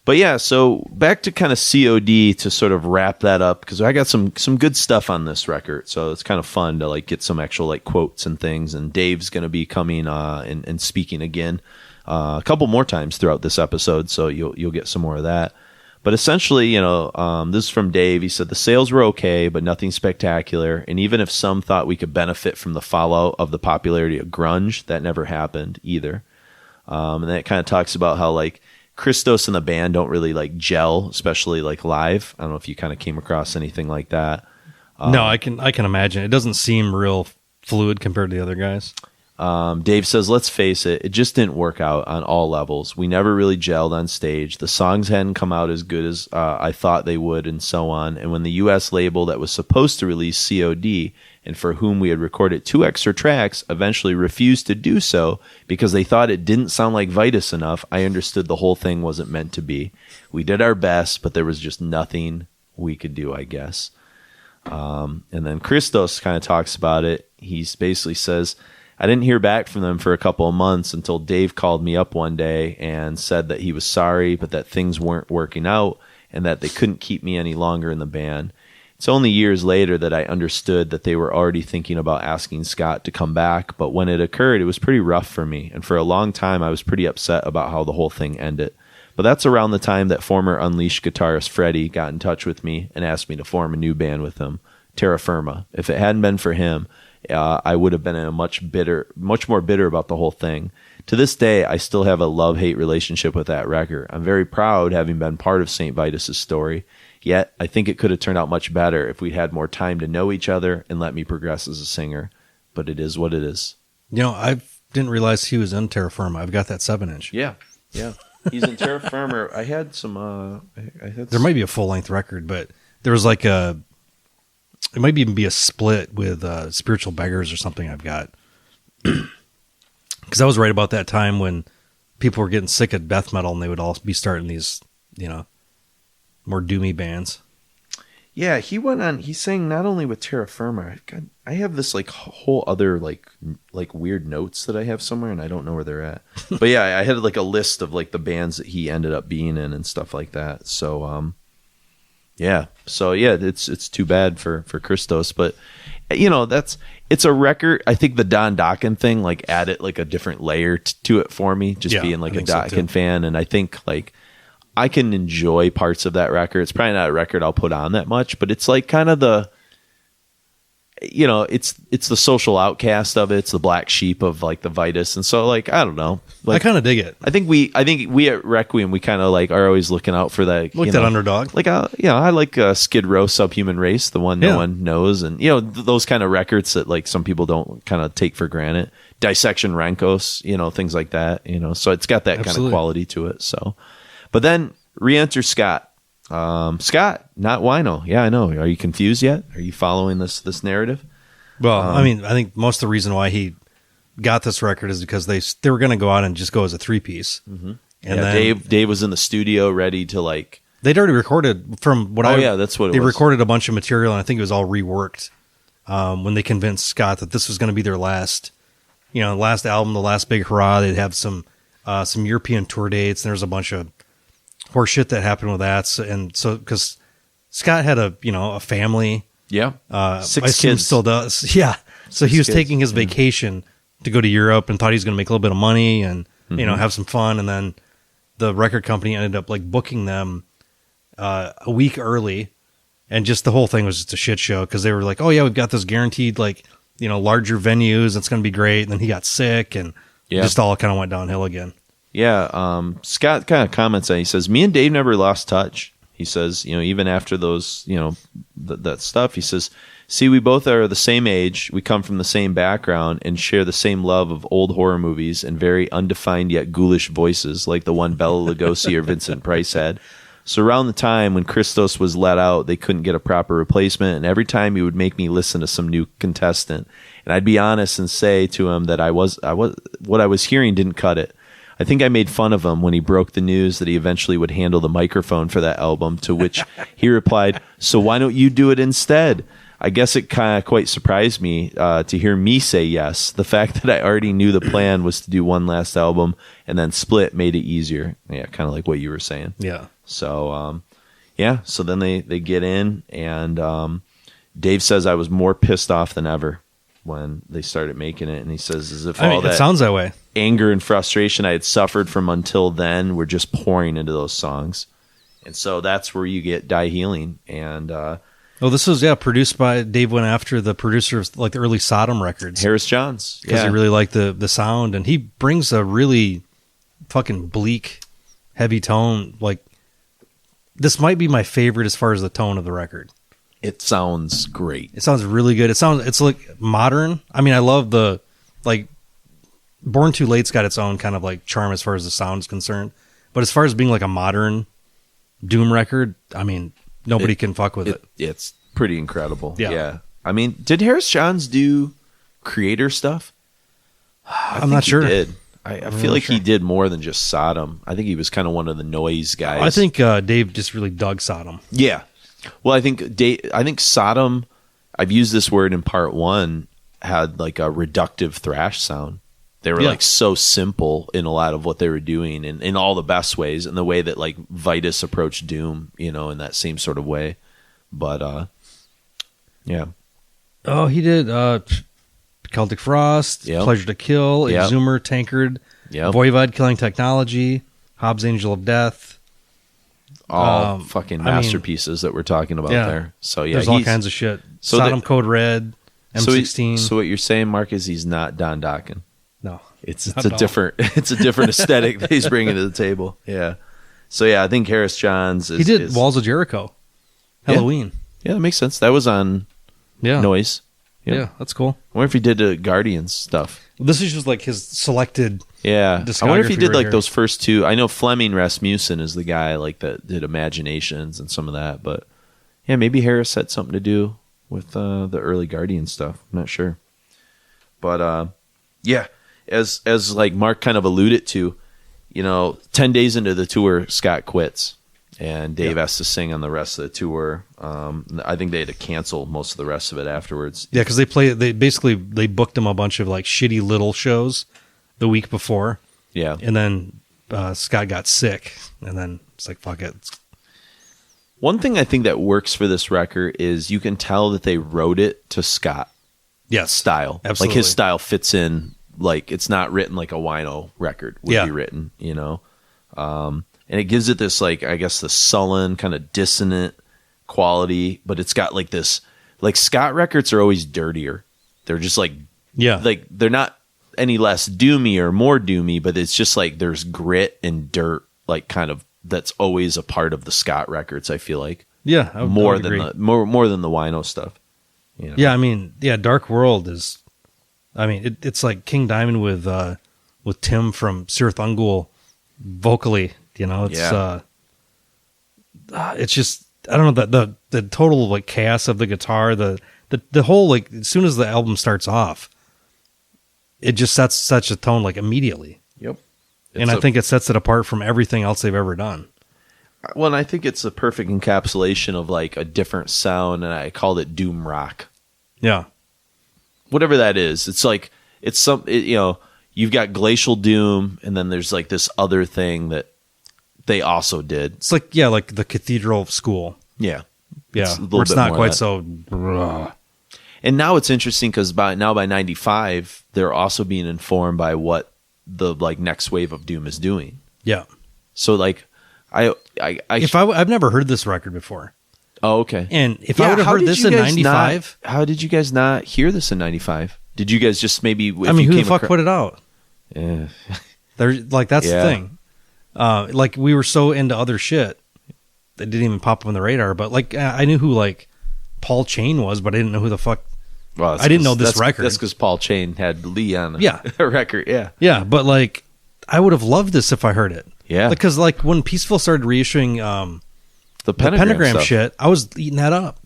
[SPEAKER 4] but yeah, so back to kind of COD to sort of wrap that up because I got some good stuff on this record. So it's kind of fun to like get some actual like quotes and things. And Dave's going to be coming and speaking again a couple more times throughout this episode. So you'll get some more of that. But essentially, this is from Dave. He said the sales were okay, but nothing spectacular. And even if some thought we could benefit from the fallout of the popularity of grunge, that never happened either. And then it kind of talks about how like Christos and the band don't really like gel, especially like live. I don't know if you kind of came across anything like that.
[SPEAKER 2] No, I can imagine. It doesn't seem real fluid compared to the other guys.
[SPEAKER 4] Dave says, let's face it, it just didn't work out on all levels. We never really gelled on stage. The songs hadn't come out as good as I thought they would and so on. And when the U.S. label that was supposed to release C.O.D. and for whom we had recorded 2 extra tracks eventually refused to do so because they thought it didn't sound like Vitus enough, I understood the whole thing wasn't meant to be. We did our best, but there was just nothing we could do, I guess. And then Christos kind of talks about it. He basically says, I didn't hear back from them for a couple of months until Dave called me up one day and said that he was sorry, but that things weren't working out and that they couldn't keep me any longer in the band. It's only years later that I understood that they were already thinking about asking Scott to come back, but when it occurred, it was pretty rough for me, and for a long time I was pretty upset about how the whole thing ended. But that's around the time that former Unleashed guitarist Freddie got in touch with me and asked me to form a new band with him, Terra Firma. If it hadn't been for him, I would have been in a much more bitter about the whole thing. To this day, I still have a love-hate relationship with that record. I'm very proud having been part of St. Vitus' story, yet I think it could have turned out much better if we'd had more time to know each other and let me progress as a singer. But it is what it is.
[SPEAKER 2] I didn't realize he was in Terra Firma. I've got that 7-inch.
[SPEAKER 4] Yeah. He's in Terra Firma. I had some...
[SPEAKER 2] There might be a full-length record, but there was like it might even be a split with Spiritual Beggars or something I've got. Because that was right about that time when people were getting sick of death metal and they would all be starting these, more doomy bands.
[SPEAKER 4] Yeah, he went on. He sang not only with Terra Firma. God, I have this like whole other like weird notes that I have somewhere, and I don't know where they're at. But yeah, I had like a list of like the bands that he ended up being in and stuff like that. So yeah. So yeah, it's too bad for Christos, but it's a record. I think the Don Dokken thing like added like a different layer to it for me, just being like a Dokken fan, and I think like I can enjoy parts of that record. It's probably not a record I'll put on that much, but it's like kind of the, it's the social outcast of it. It's the black sheep of like the Vitus. And so like, I don't know. Like,
[SPEAKER 2] I kind of dig it.
[SPEAKER 4] I think we at Requiem, we kind of like are always looking out for that.
[SPEAKER 2] Like that underdog.
[SPEAKER 4] Like, I like Skid Row, Subhuman Race, the one no one knows. And, those kind of records that like some people don't kind of take for granted. Dissection Rankos, things like that, so it's got that kind of quality to it. So. But then re-enter Scott. Scott, not Wino. Yeah, I know. Are you confused yet? Are you following this narrative?
[SPEAKER 2] Well, I think most of the reason why he got this record is because they were going to go out and just go as a 3-piece. Mm-hmm. And then
[SPEAKER 4] Dave was in the studio ready to like.
[SPEAKER 2] They'd already recorded from what
[SPEAKER 4] that's what it was.
[SPEAKER 2] They recorded a bunch of material, and I think it was all reworked when they convinced Scott that this was going to be their last, last album, the last big hurrah. They'd have some European tour dates, and there's a bunch of horse shit that happened with that. And so, because Scott had a family.
[SPEAKER 4] Yeah. 6
[SPEAKER 2] kids.
[SPEAKER 4] He
[SPEAKER 2] Still does. Yeah. So he was taking his vacation to go to Europe and thought he was going to make a little bit of money and, have some fun. And then the record company ended up like booking them a week early. And just the whole thing was just a shit show because they were like, oh yeah, we've got this guaranteed like, larger venues. It's going to be great. And then he got sick and just all kind of went downhill again.
[SPEAKER 4] Yeah, Scott kind of comments on it. He says, me and Dave never lost touch. He says, even after those, that stuff, he says, see, we both are the same age. We come from the same background and share the same love of old horror movies and very undefined yet ghoulish voices like the one Bela Lugosi or Vincent Price had. So around the time when Christos was let out, they couldn't get a proper replacement. And every time he would make me listen to some new contestant. And I'd be honest and say to him that what I was hearing didn't cut it. I think I made fun of him when he broke the news that he eventually would handle the microphone for that album, to which he replied, so why don't you do it instead? I guess it kind of quite surprised me to hear me say yes. The fact that I already knew the plan was to do one last album and then split made it easier. Yeah, kind of like what you were saying.
[SPEAKER 2] Yeah.
[SPEAKER 4] So, so then they get in, and Dave says I was more pissed off than ever when they started making it. And he says as if
[SPEAKER 2] it sounds that way.
[SPEAKER 4] Anger and frustration I had suffered from until then were just pouring into those songs. And so that's where you get Die Healing. And
[SPEAKER 2] this was produced by Dave. Went after the producer of like the early Sodom records,
[SPEAKER 4] Harris Johns,
[SPEAKER 2] because he really liked the sound, and he brings a really fucking bleak, heavy tone. Like, this might be my favorite as far as the tone of the record.
[SPEAKER 4] It sounds great.
[SPEAKER 2] It sounds really good. It's like modern. I mean, I love the, like, Born Too Late's got its own kind of like charm as far as the sound is concerned. But as far as being like a modern Doom record, I mean, nobody can fuck with it.
[SPEAKER 4] It's pretty incredible.
[SPEAKER 2] Yeah.
[SPEAKER 4] I mean, did Harris Johns do creator stuff?
[SPEAKER 2] I'm not sure.
[SPEAKER 4] He did. I feel like he did more than just Sodom. I think he was kind of one of the noise guys.
[SPEAKER 2] I think Dave just really dug Sodom.
[SPEAKER 4] Yeah. Well, I think Sodom, I've used this word in part one, had like a reductive thrash sound. They were like so simple in a lot of what they were doing, and in all the best ways, and the way that like Vitus approached Doom, in that same sort of way. But yeah.
[SPEAKER 2] Oh, he did Celtic Frost, Pleasure to Kill, Exhumer, Tankard, Voivod, Killing Technology, Hobbs, Angel of Death.
[SPEAKER 4] All fucking masterpieces that we're talking about there. So yeah,
[SPEAKER 2] there's all kinds of shit.
[SPEAKER 4] So
[SPEAKER 2] Sodom Code Red, M16.
[SPEAKER 4] So what you're saying, Mark, is he's not Don Dokken.
[SPEAKER 2] No,
[SPEAKER 4] it's a different aesthetic that he's bringing to the table. Yeah. So yeah, I think Harris Johns
[SPEAKER 2] he did Walls of Jericho, Halloween.
[SPEAKER 4] Yeah, that makes sense. That was on Noise. Yep.
[SPEAKER 2] Yeah, that's cool.
[SPEAKER 4] I wonder if he did Guardians stuff.
[SPEAKER 2] This is just like his selected.
[SPEAKER 4] Yeah, I wonder if he did like those first two. I know Fleming Rasmussen is the guy like that did Imaginations and some of that, but yeah, maybe Harris had something to do with the early Guardian stuff. I'm not sure, but yeah, as like Mark kind of alluded to, 10 days into the tour, Scott quits, and Dave has to sing on the rest of the tour. I think they had to cancel most of the rest of it afterwards.
[SPEAKER 2] Yeah, because they booked him a bunch of like shitty little shows the week before.
[SPEAKER 4] Yeah.
[SPEAKER 2] And then Scott got sick, and then it's like, fuck it.
[SPEAKER 4] One thing I think that works for this record is you can tell that they wrote it to Scott. Style.
[SPEAKER 2] Absolutely.
[SPEAKER 4] Like his style fits in, like it's not written like a wino record would be written, and it gives it this, like, I guess the sullen kind of dissonant quality, but it's got like this, like Scott records are always dirtier. They're just like, like they're not any less doomy or more doomy, but it's just like there's grit and dirt, like kind of that's always a part of the Scott records. I feel like more than the wino stuff.
[SPEAKER 2] Yeah, I mean, Dark World is, I mean, it's like King Diamond with Tim from Sir Thungul vocally. It's just, I don't know, the total like chaos of the guitar, the whole, like, as soon as the album starts off, it just sets such a tone, like, immediately.
[SPEAKER 4] Yep.
[SPEAKER 2] I think it sets it apart from everything else they've ever done.
[SPEAKER 4] Well, and I think it's a perfect encapsulation of like a different sound, and I called it doom rock.
[SPEAKER 2] Yeah.
[SPEAKER 4] Whatever that is. It's like, you've got Glacial Doom, and then there's like this other thing that they also did.
[SPEAKER 2] It's like, like the Cathedral School.
[SPEAKER 4] Yeah.
[SPEAKER 2] Yeah. Where it's not quite so.
[SPEAKER 4] And now it's interesting because by 95, they're also being informed by what the like next wave of Doom is doing.
[SPEAKER 2] Yeah.
[SPEAKER 4] So like,
[SPEAKER 2] I've never heard this record before.
[SPEAKER 4] Oh, okay.
[SPEAKER 2] And if I would have heard this in 95,
[SPEAKER 4] how did you guys not hear this in 95? Did you guys just maybe?
[SPEAKER 2] Who the fuck put it out?
[SPEAKER 4] Yeah.
[SPEAKER 2] Like that's
[SPEAKER 4] Yeah.
[SPEAKER 2] the thing. Like we were so into other shit that didn't even pop up on the radar. But like I knew who like Paul Chain was, but I didn't know who the fuck.
[SPEAKER 4] Well,
[SPEAKER 2] I didn't know this record.
[SPEAKER 4] That's because Paul Chain had Lee on
[SPEAKER 2] Yeah.
[SPEAKER 4] a record. Yeah.
[SPEAKER 2] Yeah, but like I would have loved this if I heard it.
[SPEAKER 4] Yeah.
[SPEAKER 2] Because like when Peaceful started reissuing
[SPEAKER 4] The
[SPEAKER 2] the Pentagram
[SPEAKER 4] stuff.
[SPEAKER 2] shit, I was eating that up.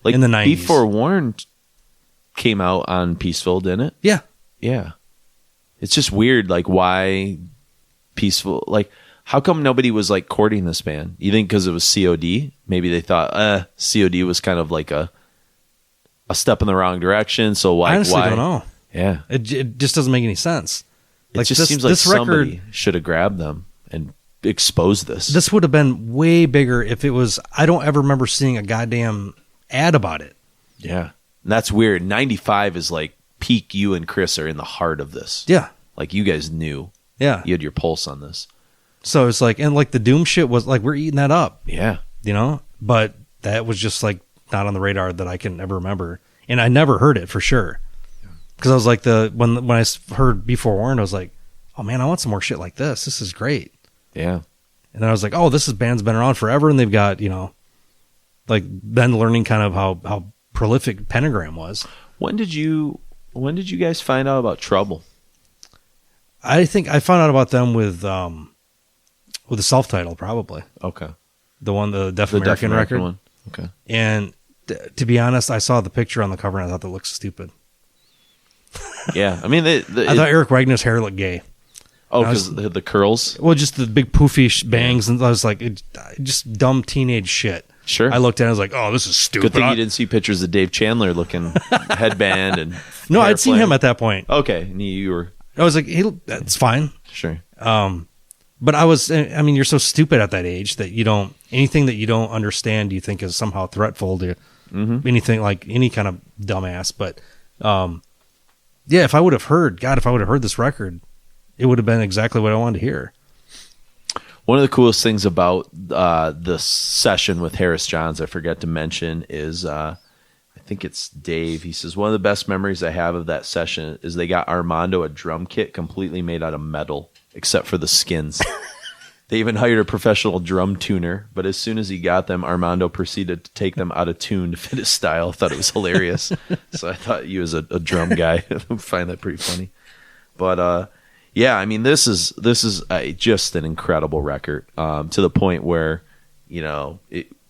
[SPEAKER 4] Like
[SPEAKER 2] in the 90s.
[SPEAKER 4] Before Warned came out on Peaceful, didn't it?
[SPEAKER 2] Yeah.
[SPEAKER 4] Yeah. It's just weird, like why Peaceful, like how come nobody was like courting this band? You think because it was C.O.D? Maybe they thought C.O.D was kind of like a step in the wrong direction. So
[SPEAKER 2] I honestly
[SPEAKER 4] why?
[SPEAKER 2] don't know.
[SPEAKER 4] Yeah.
[SPEAKER 2] It just doesn't make any sense.
[SPEAKER 4] It just seems like somebody should have grabbed them and exposed this.
[SPEAKER 2] This would have been way bigger if it was. I don't ever remember seeing a goddamn ad about it.
[SPEAKER 4] Yeah. And that's weird. 95 is like peak. You and Chris are in the heart of this.
[SPEAKER 2] Yeah.
[SPEAKER 4] Like you guys knew.
[SPEAKER 2] Yeah.
[SPEAKER 4] You had your pulse on this.
[SPEAKER 2] So it's like, and like the Doom shit was like, we're eating that up,
[SPEAKER 4] Yeah.
[SPEAKER 2] you know? But that was just like not on the radar that I can ever remember. And I never heard it for sure. Because I was like, when I heard Before Warned, I was like, oh man, I want some more shit like this. This is great.
[SPEAKER 4] Yeah.
[SPEAKER 2] And then I was like, oh, this band's been around forever. And they've got, you know, like then learning kind of how prolific Pentagram was.
[SPEAKER 4] When did you guys find out about Trouble?
[SPEAKER 2] I think I found out about them with the self-title, probably.
[SPEAKER 4] Okay.
[SPEAKER 2] The Deaf American record.
[SPEAKER 4] one. Okay.
[SPEAKER 2] And to be honest, I saw the picture on the cover and I thought that looks stupid.
[SPEAKER 4] Yeah. I mean,
[SPEAKER 2] I thought Eric Wagner's hair looked gay.
[SPEAKER 4] because the curls.
[SPEAKER 2] Well, just the big poofy bangs, and I was like, just dumb teenage shit.
[SPEAKER 4] Sure.
[SPEAKER 2] I looked at it, I was like, oh, this is stupid.
[SPEAKER 4] Good thing you didn't see pictures of Dave Chandler looking headband and
[SPEAKER 2] No,
[SPEAKER 4] hair
[SPEAKER 2] I'd seen
[SPEAKER 4] flame.
[SPEAKER 2] him at that point.
[SPEAKER 4] Okay, and you were
[SPEAKER 2] I was like, hey, that's fine.
[SPEAKER 4] sure.
[SPEAKER 2] But I mean, you're so stupid at that age that anything that you don't understand, you think is somehow threatful to anything, like any kind of dumbass. But, yeah, if I would have heard this record, it would have been exactly what I wanted to hear.
[SPEAKER 4] One of the coolest things about the session with Harris Johns, I forgot to mention, is I think it's Dave. He says, one of the best memories I have of that session is they got Armando a drum kit completely made out of metal, except for the skins. They even hired a professional drum tuner, but as soon as he got them, Armando proceeded to take them out of tune to fit his style. I thought it was hilarious. So I thought you as a drum guy would find that pretty funny. But yeah, I mean, this is just an incredible record, to the point where, you know,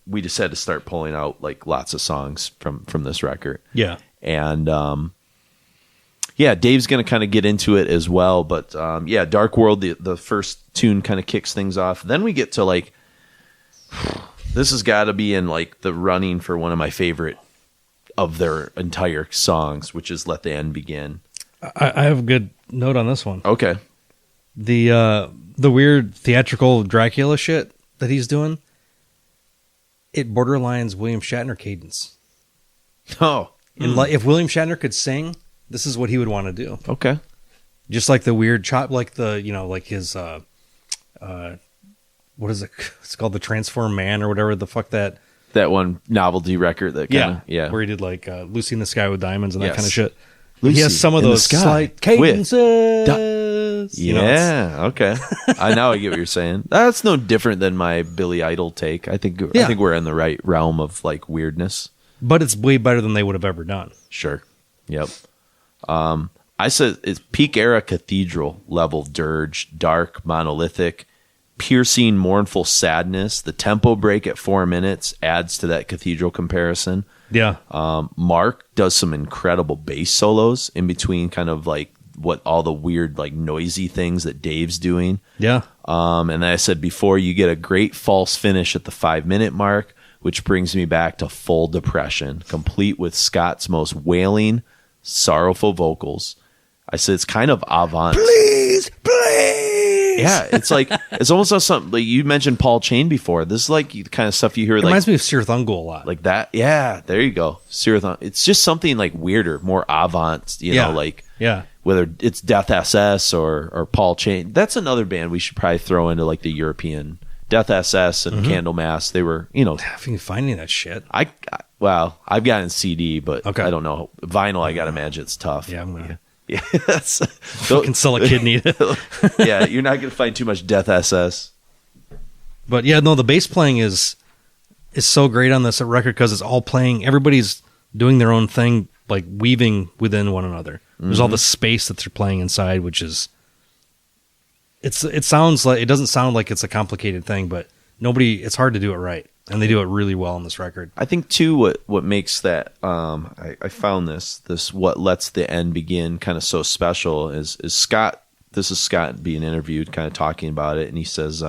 [SPEAKER 4] we just had to start pulling out like lots of songs from this record.
[SPEAKER 2] Yeah.
[SPEAKER 4] And yeah, Dave's going to kind of get into it as well. But yeah, Dark World, the first tune kind of kicks things off. Then we get to like, this has got to be in like the running for one of my favorite of their entire songs, which is Let the End Begin.
[SPEAKER 2] I have a good note on this one.
[SPEAKER 4] Okay.
[SPEAKER 2] The weird theatrical Dracula shit that he's doing, it borderlines William Shatner cadence.
[SPEAKER 4] Oh.
[SPEAKER 2] And like, if William Shatner could sing, this is what he would want to do.
[SPEAKER 4] Okay.
[SPEAKER 2] Just like the weird chop, like the, you know, like his, what is it? It's called The Transform Man or whatever the fuck that
[SPEAKER 4] That novelty record that kind of, yeah.
[SPEAKER 2] where he did like Lucy in the Sky with Diamonds and that
[SPEAKER 4] Yes.
[SPEAKER 2] kind of shit.
[SPEAKER 4] Lucy
[SPEAKER 2] He has some of
[SPEAKER 4] in the
[SPEAKER 2] those
[SPEAKER 4] Sky
[SPEAKER 2] slight cadences. You know, it's-
[SPEAKER 4] Yeah, okay. I now I get what you're saying. That's no different than my Billy Idol take. I think we're in the right realm of like weirdness.
[SPEAKER 2] but it's way better than they would have ever done.
[SPEAKER 4] Sure. Yep. I said it's peak era cathedral level dirge, dark, monolithic, piercing, mournful sadness. The tempo break at 4 minutes adds to that cathedral comparison.
[SPEAKER 2] Yeah.
[SPEAKER 4] Mark does some incredible bass solos in between kind of like what all the weird like noisy things that Dave's doing.
[SPEAKER 2] Yeah.
[SPEAKER 4] And I said before, you get a great false finish at the 5 minute mark, which brings me back to Full Depression, complete with Scott's most wailing, sorrowful vocals. I said it's kind of avant.
[SPEAKER 1] Please.
[SPEAKER 4] Yeah, it's like it's almost like something like you mentioned Paul Chain before. This is like the kind of stuff you hear
[SPEAKER 2] It
[SPEAKER 4] like
[SPEAKER 2] reminds me of Sir Thungal a lot.
[SPEAKER 4] like that. Yeah, there you go. Sirathon. It's just something like weirder, more avant. You know, like
[SPEAKER 2] yeah.
[SPEAKER 4] whether it's Death SS or Paul Chain. That's another band we should probably throw into like the European Death SS and Candlemass. They were, you know,
[SPEAKER 2] If you can find any of that shit.
[SPEAKER 4] I've gotten CD, but
[SPEAKER 2] Okay.
[SPEAKER 4] I don't know vinyl. I gotta imagine it's tough.
[SPEAKER 2] Yeah, I'm gonna.
[SPEAKER 4] Yeah, that's,
[SPEAKER 2] Fucking sell a kidney.
[SPEAKER 4] yeah, you're not going to find too much Death SS.
[SPEAKER 2] But yeah, no, the bass playing is so great on this record because it's all playing. Everybody's doing their own thing, like weaving within one another. There's all the space that they're playing inside, which is it sounds like, it doesn't sound like it's a complicated thing, but it's hard to do it right, and they do it really well on this record.
[SPEAKER 4] I think too what makes that I found this what lets the end begin kind of so special is Scott. This is Scott being interviewed, kind of talking about it, and he says,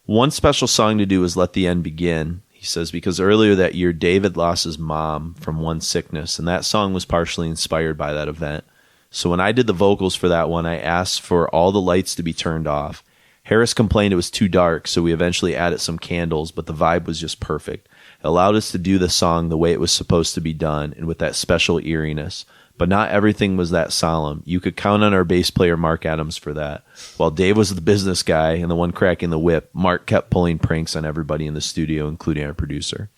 [SPEAKER 4] one special song to do is Let the End Begin. He says, because earlier that year, David lost his mom from one sickness, and that song was partially inspired by that event. So when I did the vocals for that one, I asked for all the lights to be turned off. Harris complained it was too dark, so we eventually added some candles, but the vibe was just perfect. It allowed us to do the song the way it was supposed to be done, and with that special eeriness. But not everything was that solemn. You could count on our bass player, Mark Adams, for that. While Dave was the business guy and the one cracking the whip, Mark kept pulling pranks on everybody in the studio, including our producer.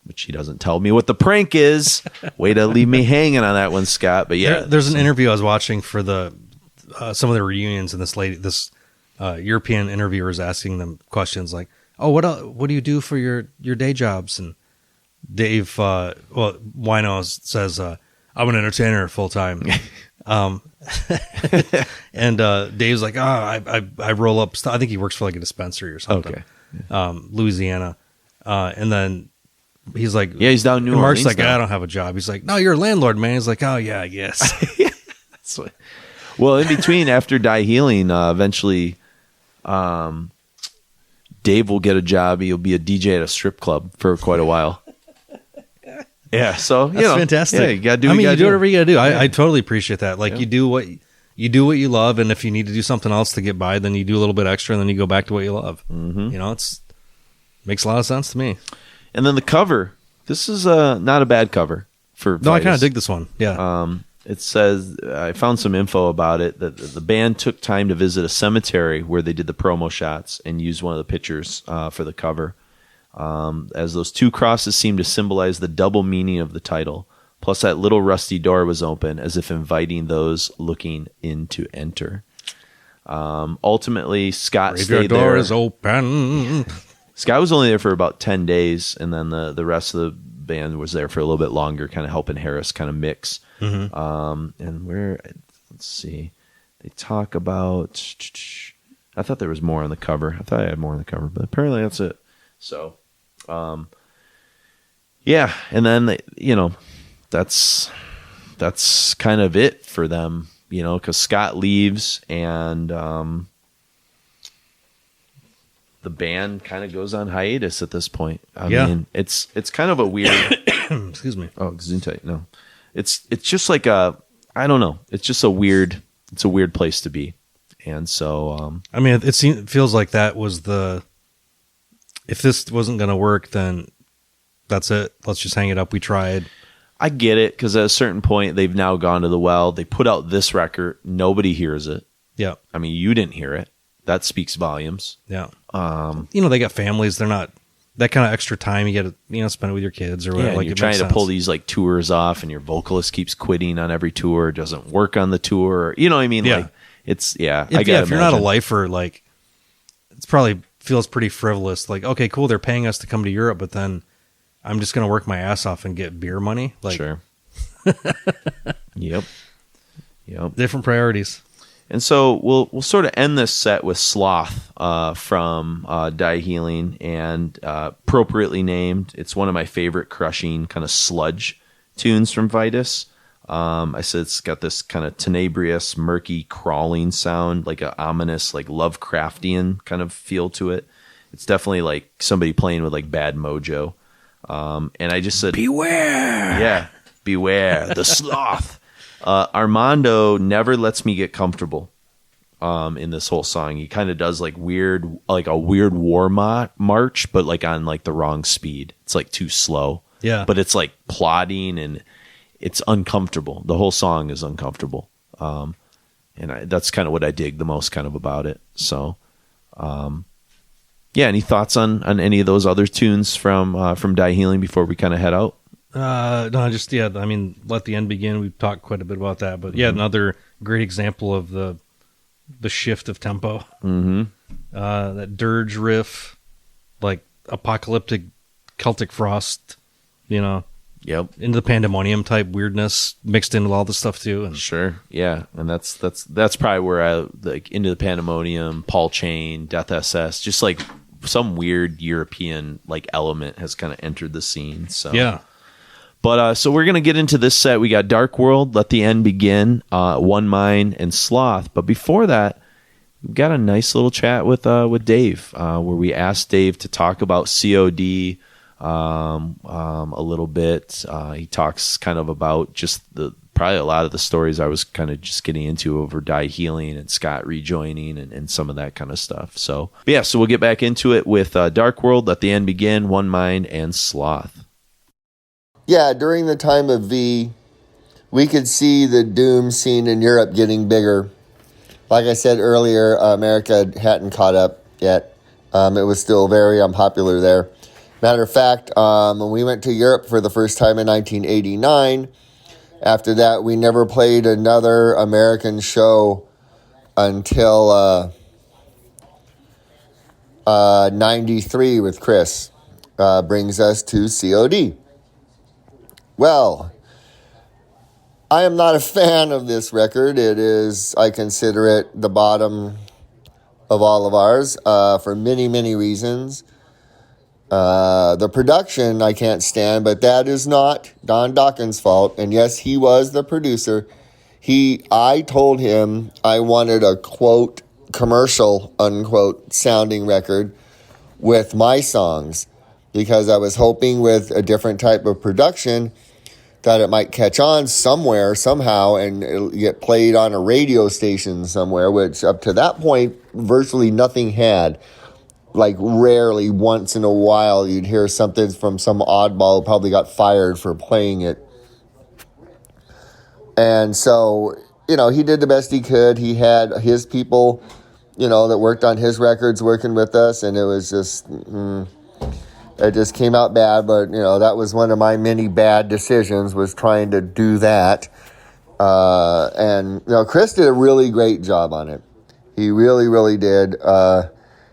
[SPEAKER 4] Which he doesn't tell me what the prank is. Way to leave me hanging on that one, Scott. But yeah.
[SPEAKER 2] There's an interview I was watching for some of the reunions, and this European interviewer is asking them questions like, "Oh, what do you do for your day jobs?" And Dave, Wino says, "I'm an entertainer full time." And Dave's like, I roll up. I think he works for like a dispensary or something.
[SPEAKER 4] Okay.
[SPEAKER 2] Louisiana. And then he's like,
[SPEAKER 4] yeah, he's down in New
[SPEAKER 2] and Mark's
[SPEAKER 4] Orleans
[SPEAKER 2] like,
[SPEAKER 4] now.
[SPEAKER 2] I don't have a job. He's like, no, you're a landlord, man. He's like, oh yeah, I guess.
[SPEAKER 4] That's what, well, in between, after Die Healing, eventually, Dave will get a job. He'll be a DJ at a strip club for quite a while. Yeah, so
[SPEAKER 2] That's fantastic.
[SPEAKER 4] Yeah, you gotta do.
[SPEAKER 2] You do whatever you gotta do. I totally appreciate that. Like you do what you love, and if you need to do something else to get by, then you do a little bit extra, and then you go back to what you love. Mm-hmm. It's makes a lot of sense to me.
[SPEAKER 4] And then the cover. This is not a bad cover for.
[SPEAKER 2] No, I
[SPEAKER 4] Vitus.
[SPEAKER 2] kind of dig this one. Yeah.
[SPEAKER 4] It says I found some info about it that the band took time to visit a cemetery where they did the promo shots and used one of the pictures for the cover. As those two crosses seem to symbolize the double meaning of the title. Plus, that little rusty door was open, as if inviting those looking in to enter. Ultimately, Scott stayed there.
[SPEAKER 2] Your door is open.
[SPEAKER 4] Scott was only there for about 10 days, and then the rest of the band was there for a little bit longer, kind of helping Harris kind of mix. Mm-hmm. And let's see, they talk about. I thought there was more on the cover. I thought I had more on the cover, but apparently that's it. So, yeah, and then that's kind of it for them, because Scott leaves and the band kind of goes on hiatus at this point. I mean, it's kind of a weird.
[SPEAKER 2] Excuse me.
[SPEAKER 4] Oh, Gesundheit. No, it's just like I don't know. It's just a weird place to be, and so
[SPEAKER 2] I mean, it feels like that was the. If this wasn't going to work, then that's it. Let's just hang it up. We tried.
[SPEAKER 4] I get it, because at a certain point, they've now gone to the well. They put out this record. Nobody hears it.
[SPEAKER 2] Yeah.
[SPEAKER 4] I mean, you didn't hear it. That speaks volumes.
[SPEAKER 2] Yeah. They got families. They're not that kind of extra time. You got to, spend it with your kids or whatever.
[SPEAKER 4] Yeah, you're trying to pull these like tours off, and your vocalist keeps quitting on every tour. Doesn't work on the tour. You know what I mean?
[SPEAKER 2] Yeah.
[SPEAKER 4] Like, it's, yeah.
[SPEAKER 2] If you're not a lifer, like, it's probably feels pretty frivolous. Like, okay, cool, they're paying us to come to Europe, but then I'm just going to work my ass off and get beer money. Like,
[SPEAKER 4] sure. Yep.
[SPEAKER 2] Different priorities.
[SPEAKER 4] And so we'll sort of end this set with Sloth from Die Healing, and appropriately named. It's one of my favorite crushing kind of sludge tunes from Vitus. I said it's got this kind of tenebrious, murky, crawling sound, like an ominous, like Lovecraftian kind of feel to it. It's definitely like somebody playing with like bad mojo. And I just said,
[SPEAKER 2] beware.
[SPEAKER 4] Yeah, beware the sloth. Armando never lets me get comfortable in this whole song. He kind of does like a weird war march, but like on like the wrong speed. It's like too slow.
[SPEAKER 2] Yeah.
[SPEAKER 4] But it's like plodding, and it's uncomfortable. The whole song is uncomfortable. And that's kind of what I dig the most kind of about it. So, yeah. Any thoughts on any of those other tunes from Die Healing before we kind of head out?
[SPEAKER 2] No, just I mean, Let the End Begin. We've talked quite a bit about that, but another great example of the shift of tempo.
[SPEAKER 4] Mm-hmm.
[SPEAKER 2] That dirge riff, like apocalyptic Celtic frost,
[SPEAKER 4] Yep.
[SPEAKER 2] into the pandemonium type weirdness mixed in with all the stuff too. And
[SPEAKER 4] Sure. Yeah. And that's probably where I like Into the Pandemonium, Paul Chain, Death SS, just like some weird European like element has kind of entered the scene. So
[SPEAKER 2] yeah.
[SPEAKER 4] But so we're gonna get into this set. We got Dark World, Let the End Begin, One Mind, and Sloth. But before that, we've got a nice little chat with Dave, where we asked Dave to talk about C.O.D. A little bit. He talks kind of about just probably a lot of the stories I was kind of just getting into over Die Healing and Scott rejoining and some of that kind of stuff. So we'll get back into it with Dark World, Let the End Begin, One Mind, and Sloth.
[SPEAKER 3] Yeah, during the time of V, we could see the doom scene in Europe getting bigger. Like I said earlier, America hadn't caught up yet. It was still very unpopular there. Matter of fact, when we went to Europe for the first time in 1989, after that, we never played another American show until 93 with Chris. Brings us to C.O.D. Well, I am not a fan of this record. I consider it the bottom of all of ours for many, many reasons. The production I can't stand, but that is not Don Dawkins' fault. And yes, he was the producer. I told him I wanted a quote commercial unquote sounding record with my songs because I was hoping with a different type of production that it might catch on somewhere, somehow, and it'll get played on a radio station somewhere, which up to that point, virtually nothing had. Like rarely, once in a while, you'd hear something from some oddball who probably got fired for playing it. And so, he did the best he could. He had his people, that worked on his records working with us, and it was just... It just came out bad, but, that was one of my many bad decisions, was trying to do that. And Chris did a really great job on it. He really, really did.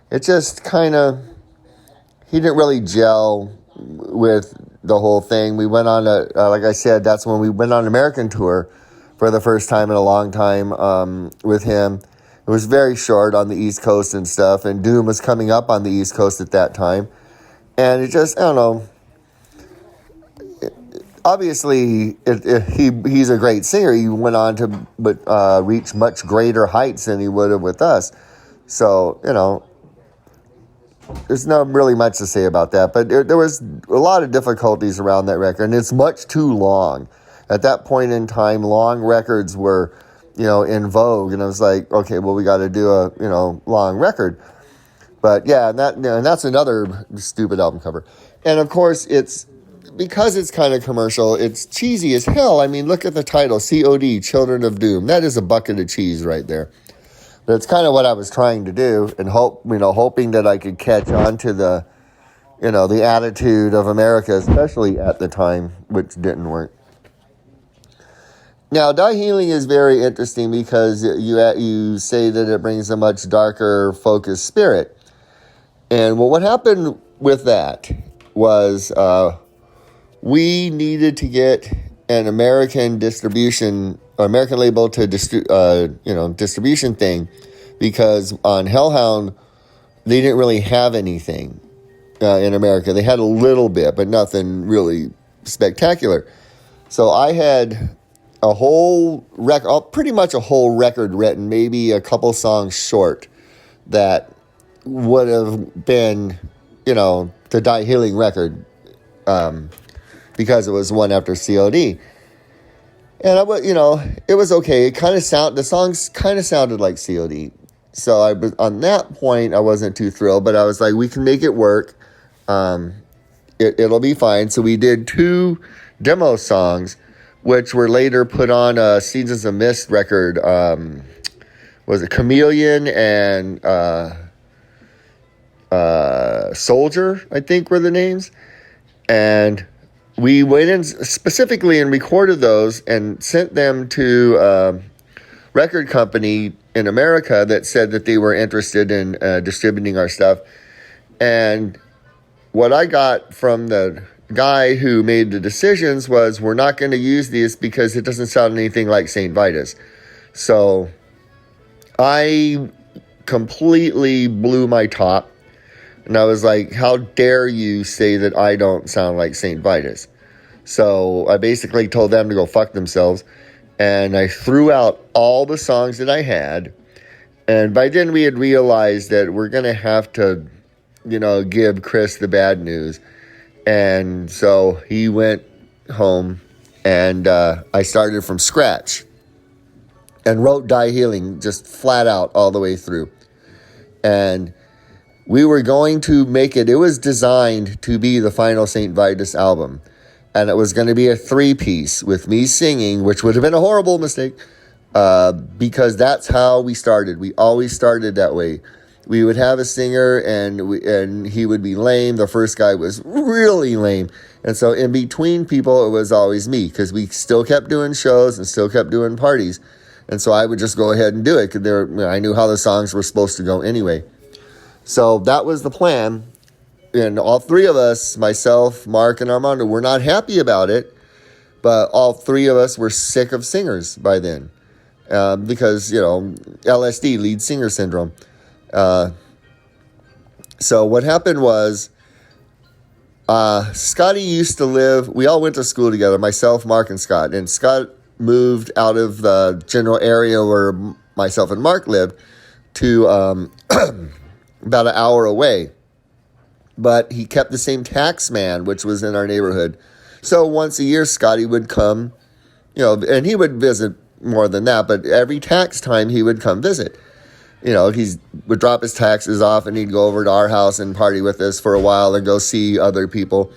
[SPEAKER 3] It just kind of, he didn't really gel with the whole thing. We went on like I said, that's when we went on an American tour for the first time in a long time with him. It was very short on the East Coast and stuff, and Doom was coming up on the East Coast at that time. And it just, I don't know. Obviously, he's a great singer. He went on to reach much greater heights than he would have with us. So, there's not really much to say about that. But there was a lot of difficulties around that record, and it's much too long. At that point in time, long records were, in vogue, and I was like, okay, well, we got to do a, long record. But yeah, and that's another stupid album cover. And of course, because it's kind of commercial, it's cheesy as hell. I mean, look at the title, C.O.D, Children of Doom. That is a bucket of cheese right there. But it's kind of what I was trying to do, and hoping that I could catch on to the attitude of America, especially at the time, which didn't work. Now, Die Healing is very interesting because you say that it brings a much darker, focused spirit. And what happened with that was we needed to get an American label to distribution thing, because on Hellhound they didn't really have anything in America. They had a little bit, but nothing really spectacular. So I had a whole pretty much a whole record written, maybe a couple songs short, that would have been, the Die Healing record, because it was one after C.O.D. And it was okay. The songs kind of sounded like C.O.D. So on that point, I wasn't too thrilled, but I was like, we can make it work. It'll be fine. So we did 2 demo songs, which were later put on a Seasons of Mist record. Was it Chameleon and Soldier, I think were the names. And we went in specifically and recorded those and sent them to a record company in America that said that they were interested in distributing our stuff. And what I got from the guy who made the decisions was, we're not going to use these because it doesn't sound anything like St. Vitus. So I completely blew my top. And I was like, how dare you say that I don't sound like St. Vitus? So I basically told them to go fuck themselves. And I threw out all the songs that I had. And by then we had realized that we're going to have to, give Chris the bad news. And so he went home, and I started from scratch and wrote Die Healing just flat out all the way through. And we were going to make it. It was designed to be the final St. Vitus album. And it was going to be a 3-piece with me singing, which would have been a horrible mistake because that's how we started. We always started that way. We would have a singer and he would be lame. The first guy was really lame. And so in between people, it was always me because we still kept doing shows and still kept doing parties. And so I would just go ahead and do it because I knew how the songs were supposed to go anyway. So that was the plan. And all three of us, myself, Mark, and Armando, were not happy about it. But all three of us were sick of singers by then. Because, LSD, lead singer syndrome. So what happened was, Scotty used to live, we all went to school together, myself, Mark, and Scott. And Scott moved out of the general area where myself and Mark lived to about an hour away. But he kept the same tax man, which was in our neighborhood. So once a year, Scotty would come, and he would visit more than that, but every tax time he would come visit. He would drop his taxes off and he'd go over to our house and party with us for a while and go see other people.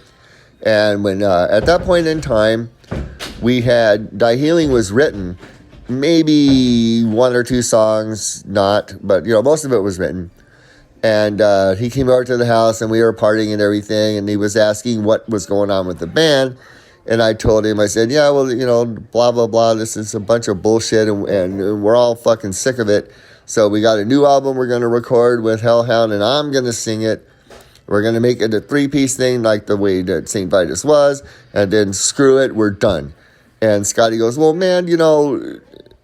[SPEAKER 3] And when at that point in time, we had Die Healing was written, maybe 1 or 2 songs, not, but most of it was written. And he came over to the house and we were partying and everything, and he was asking what was going on with the band. And I told him, I said, yeah, well, blah, blah, blah, this is a bunch of bullshit and we're all fucking sick of it. So we got a new album we're going to record with Hellhound, and I'm going to sing it. We're going to make it a 3-piece thing like the way that St. Vitus was, and then screw it, we're done. And Scotty goes, well, man,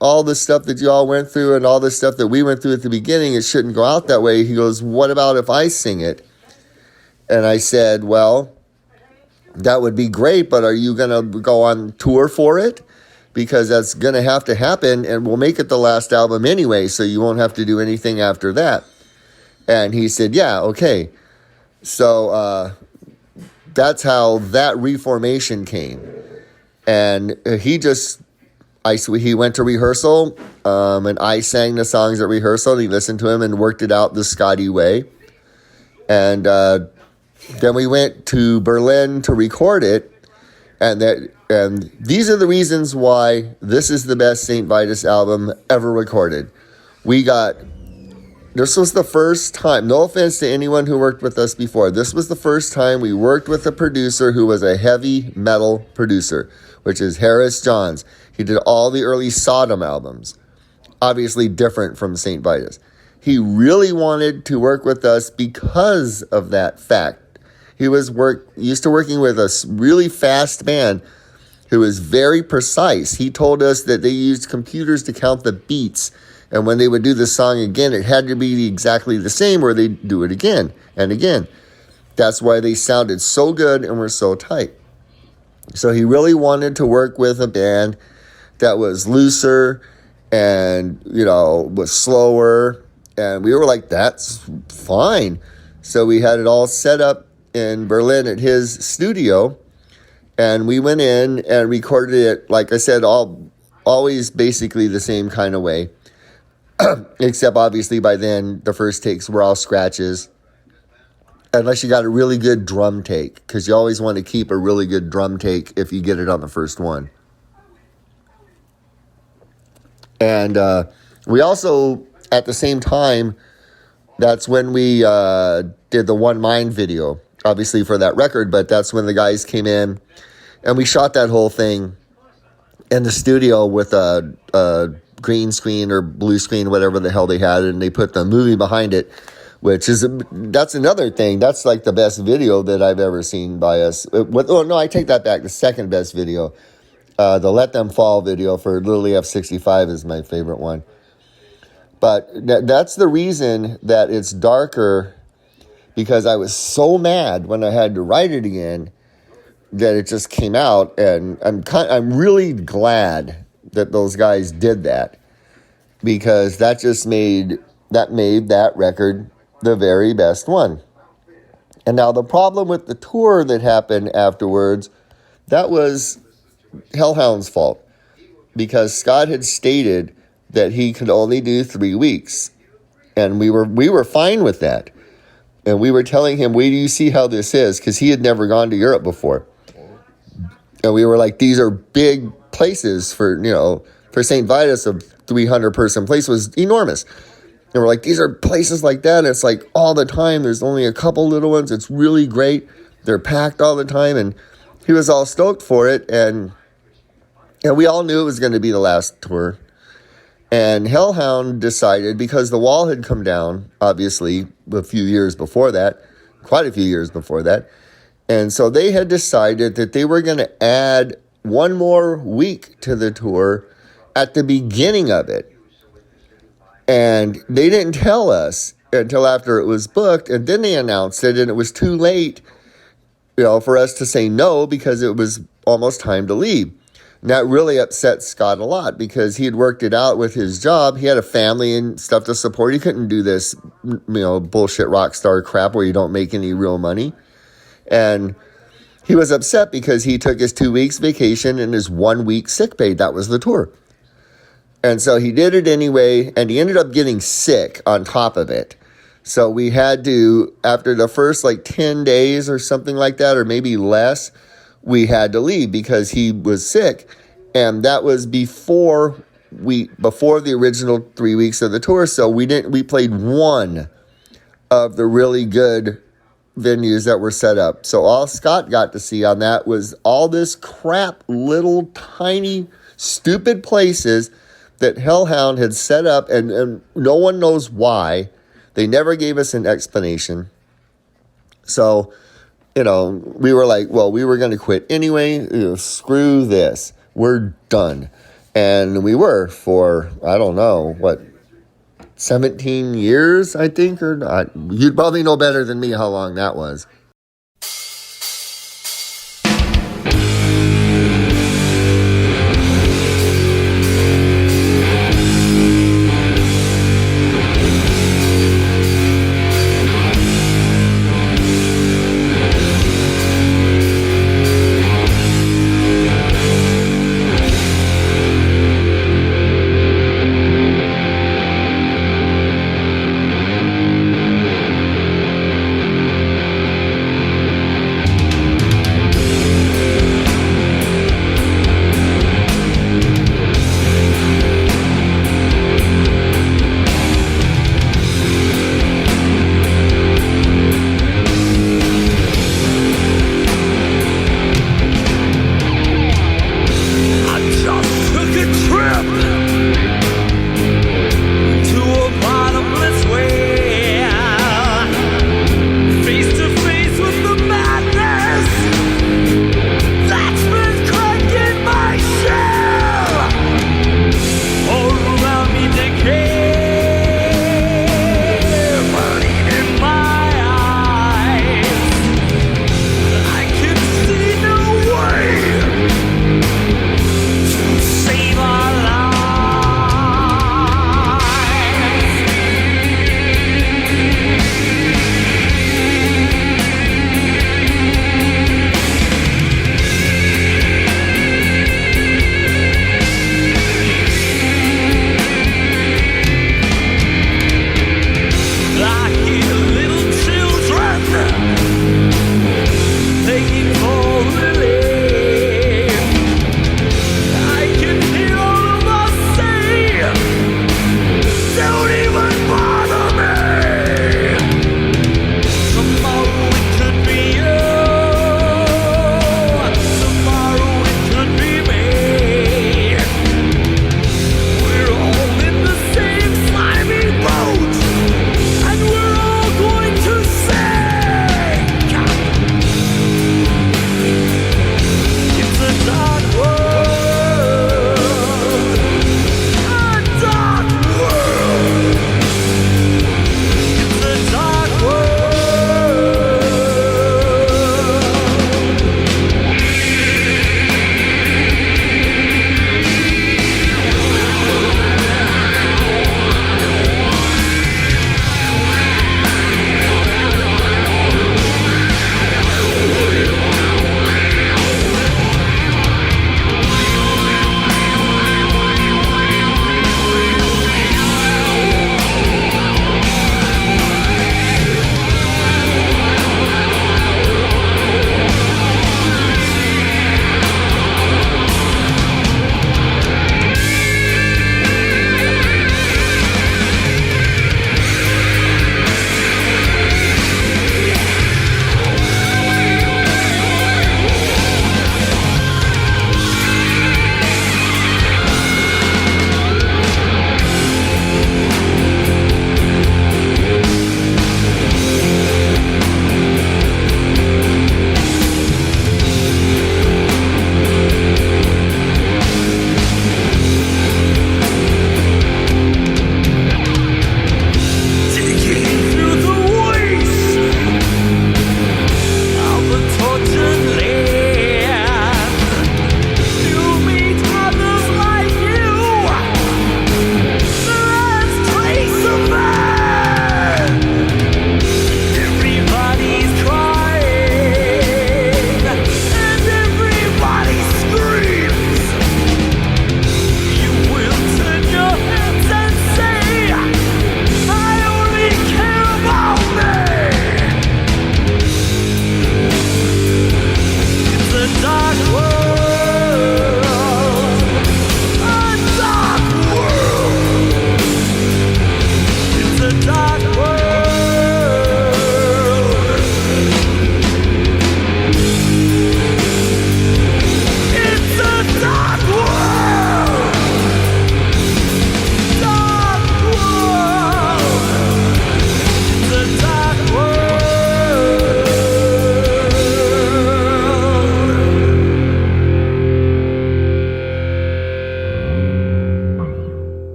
[SPEAKER 3] all the stuff that you all went through and all the stuff that we went through at the beginning, it shouldn't go out that way. He goes, what about if I sing it? And I said, well, that would be great, but are you going to go on tour for it? Because that's going to have to happen, and we'll make it the last album anyway, so you won't have to do anything after that. And he said, yeah, okay. So that's how that reformation came. And he went to rehearsal, and I sang the songs at rehearsal. He listened to him and worked it out the Scotty way. And then we went to Berlin to record it. And these are the reasons why this is the best St. Vitus album ever recorded. This was the first time, no offense to anyone who worked with us before, this was the first time we worked with a producer who was a heavy metal producer, which is Harris Johns. He did all the early Sodom albums, obviously different from St. Vitus. He really wanted to work with us because of that fact. He was used to working with a really fast band who was very precise. He told us that they used computers to count the beats, and when they would do the song again, it had to be exactly the same, or they'd do it again and again. That's why they sounded so good and were so tight. So he really wanted to work with a band that was looser and, was slower. And we were like, that's fine. So we had it all set up in Berlin at his studio. And we went in and recorded it, like I said, always basically the same kind of way. Except obviously by then the first takes were all scratches. Unless you got a really good drum take, because you always want to keep a really good drum take if you get it on the first one. And we also, at the same time, that's when we did the One Mind video, obviously for that record, but that's when the guys came in And we shot that whole thing in the studio with a green screen or blue screen, whatever the hell they had, and they put the movie behind it, which is that's another thing. That's like the best video that I've ever seen by us. No, I take that back. The second best video, the Let Them Fall video for Lillie F65 is my favorite one. But that's the reason that it's darker, because I was so mad when I had to write it again that it just came out, and I'm really glad that those guys did that, because that just made that record the very best one. And now the problem with the tour that happened afterwards, that was Hellhound's fault, because Scott had stated that he could only do 3 weeks, and we were fine with that. And we were telling him, wait till you see how this is, because he had never gone to Europe before. And we were like, these are big places for St. Vitus, a 300-person place was enormous. And we're like, these are places like that. And it's like all the time. There's only a couple little ones. It's really great. They're packed all the time. And he was all stoked for it. And we all knew it was going to be the last tour. And Hellhound decided, because the wall had come down, obviously, quite a few years before that. And so they had decided that they were going to add one more week to the tour at the beginning of it. And they didn't tell us until after it was booked, and then they announced it, and it was too late, for us to say no, because it was almost time to leave. And that really upset Scott a lot, because he had worked it out with his job. He had a family and stuff to support. He couldn't do this, bullshit rock star crap where you don't make any real money. And he was upset because he took his 2 weeks vacation and his 1 week sick pay. That was the tour. And so he did it anyway, and he ended up getting sick on top of it. So we had to, after the first 10 days or something like that, or maybe less, we had to leave because he was sick. And that was before the original 3 weeks of the tour. So we played one of the really good venues that were set up. So all Scott got to see on that was all this crap, little tiny stupid places that Hellhound had set up, and no one knows why. They never gave us an explanation. So, we were like, well, we were going to quit anyway. Screw this. We're done. And we were for, I don't know, 17 years, I think, or not. You'd probably know better than me how long that was.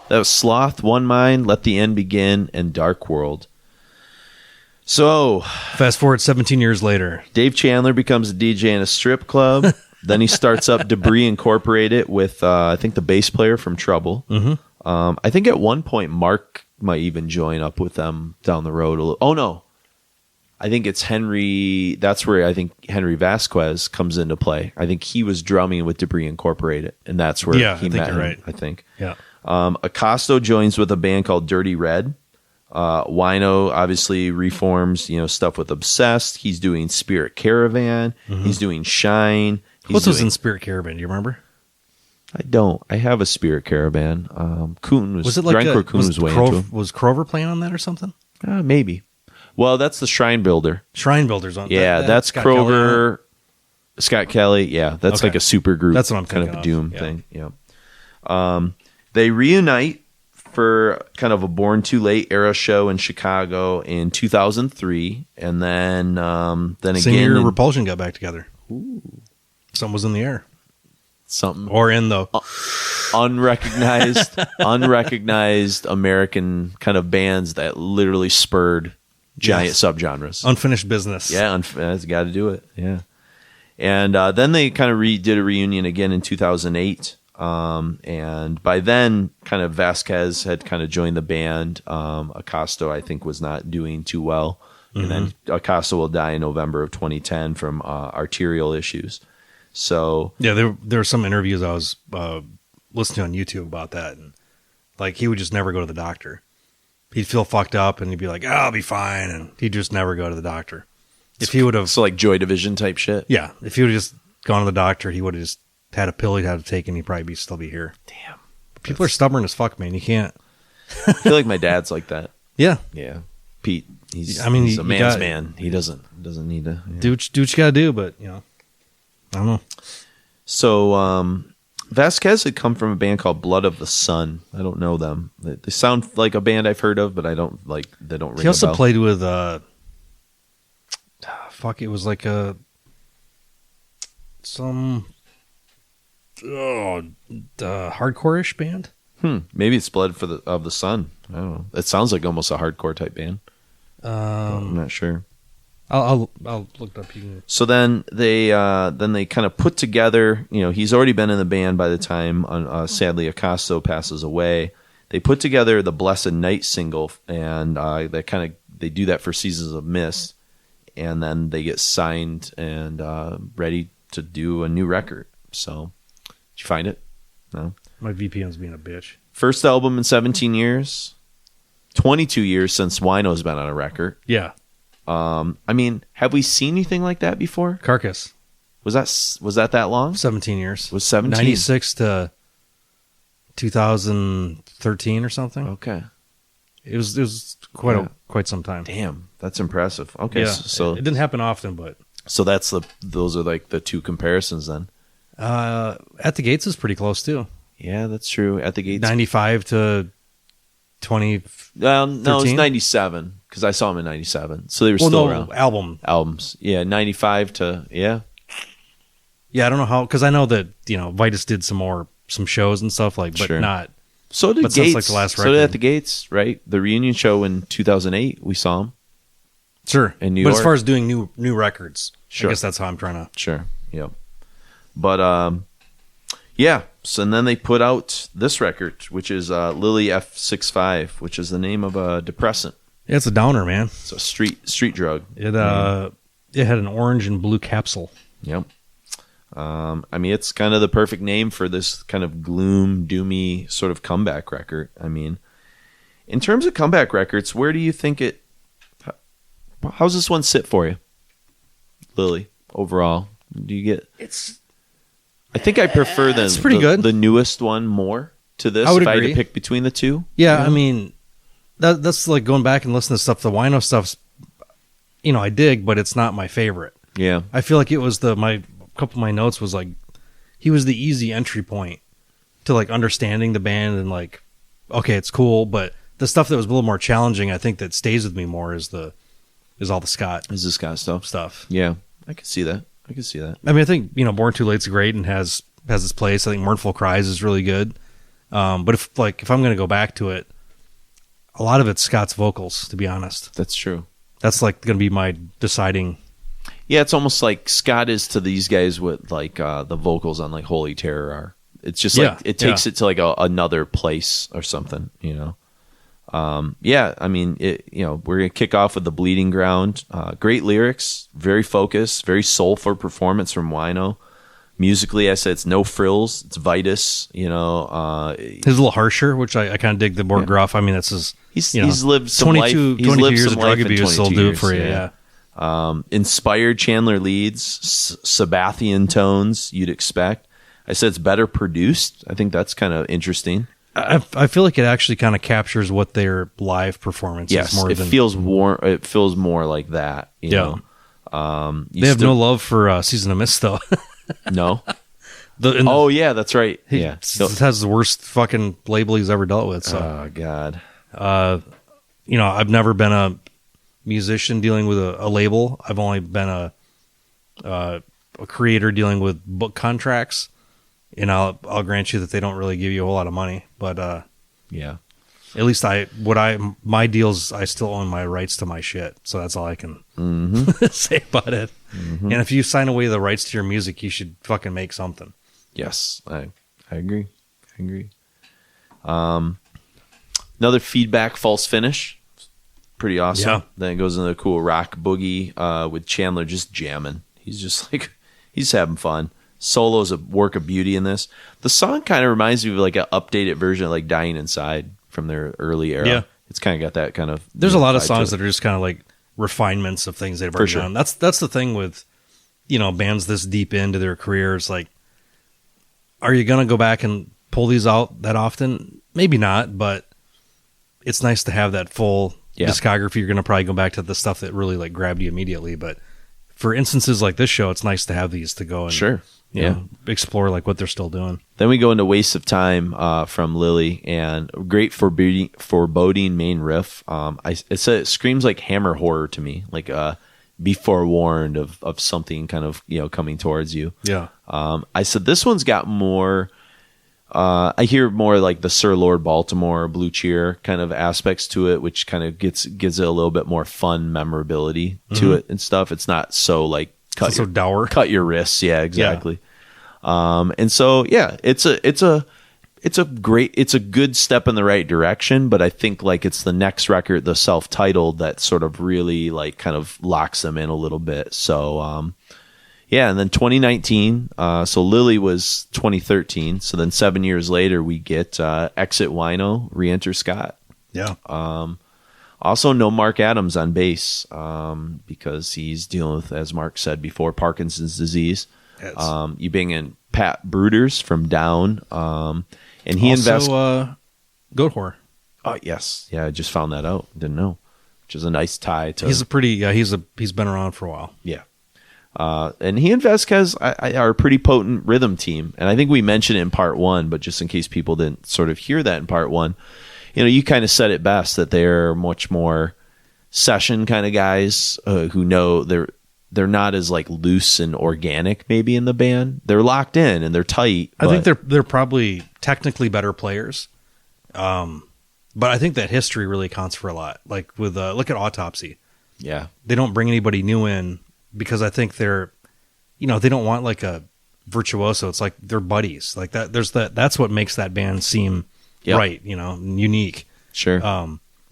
[SPEAKER 4] That was Sloth, One Mind, Let the End Begin, and Dark World. So,
[SPEAKER 2] Fast forward 17 years later.
[SPEAKER 4] Dave Chandler becomes a DJ in a strip club. Then he starts up Debris Incorporated with, I think, the bass player from Trouble. Mm-hmm. I think at one point Mark might even join up with them down the road a little. Oh, no. I think it's Henry. That's where I think Henry Vasquez comes into play. I think he was drumming with Debris Incorporated, and that's where he met him, right. I think.
[SPEAKER 2] Yeah.
[SPEAKER 4] Acosto joins with a band called Dirty Red. Wino obviously reforms, stuff with Obsessed. He's doing Spirit Caravan. Mm-hmm. He's doing Shine.
[SPEAKER 2] What was in Spirit Caravan? Do you remember?
[SPEAKER 4] I don't. I have a Spirit Caravan. Coon was it like Coon was way into him.
[SPEAKER 2] Was Crover playing on that or something?
[SPEAKER 4] Maybe. Well, that's the Shrine Builder.
[SPEAKER 2] Shrine Builder's on.
[SPEAKER 4] Yeah, that's Scott Kroger. Scott Kelly. Yeah, that's like a super group.
[SPEAKER 2] That's what I'm
[SPEAKER 4] kind of a Doom thing. Yeah. They reunite for kind of a Born Too Late era show in Chicago in 2003, and then again,
[SPEAKER 2] same year Repulsion got back together. Ooh. Something was in the air.
[SPEAKER 4] Something
[SPEAKER 2] or in the
[SPEAKER 4] unrecognized American kind of bands that literally spurred giant subgenres.
[SPEAKER 2] Unfinished business.
[SPEAKER 4] Yeah, it's got to do it. Yeah, and then they kind of did a reunion again in 2008. And by then, kind of Vasquez had kind of joined the band. Acosto, I think, was not doing too well. Mm-hmm. And then Acosto will die in November of 2010 from arterial issues. So
[SPEAKER 2] yeah, there were some interviews I was listening on YouTube about that, and like he would just never go to the doctor. He'd feel fucked up, and he'd be like, "Oh, I'll be fine," and he'd just never go to the doctor. If he would have,
[SPEAKER 4] so like Joy Division type shit.
[SPEAKER 2] Yeah, if he would have just gone to the doctor, he would have just had a pill he'd have to take, and he'd probably still be here.
[SPEAKER 4] Damn,
[SPEAKER 2] people are stubborn as fuck, man. You can't.
[SPEAKER 4] I feel like my dad's like that.
[SPEAKER 2] Yeah,
[SPEAKER 4] Pete. He's a man's man. He doesn't need to
[SPEAKER 2] do what you got to do, but I don't know.
[SPEAKER 4] So Vasquez had come from a band called Blood of the Sun. I don't know them. They sound like a band I've heard of, but I don't like. They don't ring.
[SPEAKER 2] He also
[SPEAKER 4] a bell.
[SPEAKER 2] played with it was like some hardcore-ish band.
[SPEAKER 4] Maybe it's Blood of the Sun. I don't know. It sounds like almost a hardcore type band. I'm not sure.
[SPEAKER 2] I'll look it up.
[SPEAKER 4] So then they kind of put together. He's already been in the band by the time. Sadly, Acosto passes away. They put together the Blessed Night single, and they do that for Seasons of Mist, and then they get signed and ready to do a new record. So, did you find it? No.
[SPEAKER 2] My VPN's being a bitch.
[SPEAKER 4] First album in 17 years. 22 years since Wino's been on a record.
[SPEAKER 2] Yeah.
[SPEAKER 4] I mean, have we seen anything like that before?
[SPEAKER 2] Carcass.
[SPEAKER 4] Was that long?
[SPEAKER 2] 17 years.
[SPEAKER 4] Was 17?
[SPEAKER 2] 96 to 2013 or something.
[SPEAKER 4] Okay.
[SPEAKER 2] It was quite some time.
[SPEAKER 4] Damn, that's impressive. Okay,
[SPEAKER 2] yeah,
[SPEAKER 4] so
[SPEAKER 2] it didn't happen often, but
[SPEAKER 4] so those are like the two comparisons then.
[SPEAKER 2] At the Gates is pretty close too.
[SPEAKER 4] Yeah, that's true. At the Gates,
[SPEAKER 2] 95 to 20.
[SPEAKER 4] No, it was 97 because I saw him in 97, so they were still around. Albums. Yeah, 95 to yeah.
[SPEAKER 2] I don't know how, because I know that Vitus did some shows and stuff but sure. Not.
[SPEAKER 4] So did Gates.
[SPEAKER 2] Like the last record.
[SPEAKER 4] So did At the Gates, right? The reunion show in 2008, we saw him.
[SPEAKER 2] Sure,
[SPEAKER 4] in New York.
[SPEAKER 2] But as far as doing new records,
[SPEAKER 4] sure.
[SPEAKER 2] I guess that's how I'm trying to.
[SPEAKER 4] Sure. Yep. But yeah. So and then they put out this record, which is Lillie F65, which is the name of a depressant.
[SPEAKER 2] Yeah, it's a downer, man.
[SPEAKER 4] It's a street drug.
[SPEAKER 2] It had an orange and blue capsule.
[SPEAKER 4] Yep. I mean, it's kind of the perfect name for this kind of gloom, doomy sort of comeback record. I mean, in terms of comeback records, where do you think how's this one sit for you, Lillie? Overall, do you get? I think I prefer
[SPEAKER 2] it's pretty good.
[SPEAKER 4] The newest one more to this.
[SPEAKER 2] I would
[SPEAKER 4] if
[SPEAKER 2] agree.
[SPEAKER 4] I had to pick between the two.
[SPEAKER 2] Yeah, I mean, that's like going back and listening to stuff. The Wino stuff's, I dig, but it's not my favorite.
[SPEAKER 4] Yeah,
[SPEAKER 2] I feel like it was a couple of my notes was like, he was the easy entry point to like understanding the band and like, okay, it's cool, but the stuff that was a little more challenging, I think that stays with me more is all the Scott.
[SPEAKER 4] Is the Scott stuff? Yeah, I can see that. I mean,
[SPEAKER 2] I think Born Too Late's great and has its place. I think Mournful Cries is really good. But if I'm going to go back to it, a lot of it's Scott's vocals, to be honest.
[SPEAKER 4] That's true.
[SPEAKER 2] That's like going to be my deciding.
[SPEAKER 4] Yeah, it's almost like Scott is to these guys what like the vocals on like Holy Terror are. It's just like it takes it to like another place or something, you know. I mean, we're gonna kick off with The Bleeding Ground. Great lyrics, very focused, very soulful performance from Wino. Musically, I said it's no frills. It's Vitus, you know.
[SPEAKER 2] He's a little harsher, which I kind of dig the more gruff. I mean, that's his.
[SPEAKER 4] He's lived some
[SPEAKER 2] 22
[SPEAKER 4] life. He's lived
[SPEAKER 2] years
[SPEAKER 4] some
[SPEAKER 2] of drug
[SPEAKER 4] life in
[SPEAKER 2] abuse.
[SPEAKER 4] 22
[SPEAKER 2] Will do it
[SPEAKER 4] years,
[SPEAKER 2] for you. Yeah.
[SPEAKER 4] Inspired Chandler leads, Sabbathian tones you'd expect. I said it's better produced. I think that's kind of interesting.
[SPEAKER 2] I feel like it actually kind of captures what their live performance is more than.
[SPEAKER 4] Feels warm. It feels more like that. You know?
[SPEAKER 2] They have no love for Season of Mist, though.
[SPEAKER 4] No. Yeah, that's right.
[SPEAKER 2] It has the worst fucking label he's ever dealt with. So.
[SPEAKER 4] Oh God.
[SPEAKER 2] I've never been a musician dealing with a label. I've only been a creator dealing with book contracts. And I'll grant you that they don't really give you a whole lot of money, but at least my deals, I still own my rights to my shit, so that's all I can say about it. And if you sign away the rights to your music, you should fucking make something.
[SPEAKER 4] Yes, I agree. Another Feedback false finish, pretty awesome.
[SPEAKER 2] Yeah.
[SPEAKER 4] Then it goes into a cool rock boogie with Chandler just jamming. He's just like he's having fun. Solo's a work of beauty in this. The song kind of reminds me of like an updated version of like Dying Inside from their early era.
[SPEAKER 2] Yeah.
[SPEAKER 4] It's kind of got that kind of.
[SPEAKER 2] There's a lot of songs that are just kind of like refinements of things they've already done. That's the thing with, bands this deep into their careers. Like, are you going to go back and pull these out that often? Maybe not, but it's nice to have that full discography. You're going to probably go back to the stuff that really like grabbed you immediately. But for instances like this show, it's nice to have these to go and explore like what they're still doing.
[SPEAKER 4] Then we go into Waste of Time from Lillie, and great foreboding main riff. It screams like Hammer horror to me, like be forewarned of something kind of coming towards you. Yeah. I said this one's got more. I hear more like the Sir Lord Baltimore Blue Cheer kind of aspects to it, which kind of gives it a little bit more fun memorability to it and stuff. It's not so like
[SPEAKER 2] dour.
[SPEAKER 4] Cut your wrists. Yeah, exactly. And so it's a good step in the right direction, but I think like it's the next record, the self-titled, that sort of really like kind of locks them in a little bit. So and then 2019, so Lillie was 2013, so then 7 years later we get Exit Wino, Re-Enter Scott.
[SPEAKER 2] Yeah.
[SPEAKER 4] Also, no Mark Adams on bass because he's dealing with, as Mark said before, Parkinson's disease. Yes. You bring in Pat Bruders from Down, and he invests.
[SPEAKER 2] Goat Whore.
[SPEAKER 4] Oh yes, I just found that out. Didn't know, which is a nice tie to.
[SPEAKER 2] He's he's been around for a while.
[SPEAKER 4] Yeah. And he and Vasquez are a pretty potent rhythm team, and I think we mentioned it in part one, but just in case people didn't sort of hear that in part one. You kind of said it best that they're much more session kind of guys who know they're not as like loose and organic maybe in the band. They're locked in and they're tight.
[SPEAKER 2] I think they're probably technically better players, but I think that history really counts for a lot. Like with look at Autopsy.
[SPEAKER 4] Yeah,
[SPEAKER 2] they don't bring anybody new in because I think they're, they don't want like a virtuoso. It's like they're buddies. Like that. That's what makes that band seem. Yep. Right, unique.
[SPEAKER 4] Sure.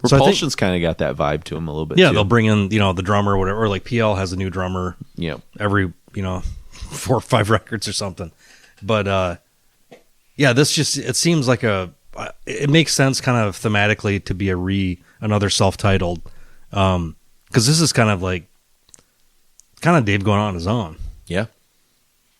[SPEAKER 4] Repulsion's kind of got that vibe to him a little bit.
[SPEAKER 2] Yeah,
[SPEAKER 4] too.
[SPEAKER 2] They'll bring in, the drummer or whatever. Or like PL has a new drummer.
[SPEAKER 4] Yeah.
[SPEAKER 2] Every 4 or 5 records or something. But this just it seems like it makes sense kind of thematically to be another self-titled, because this is kind of Dave going on his own.
[SPEAKER 4] Yeah.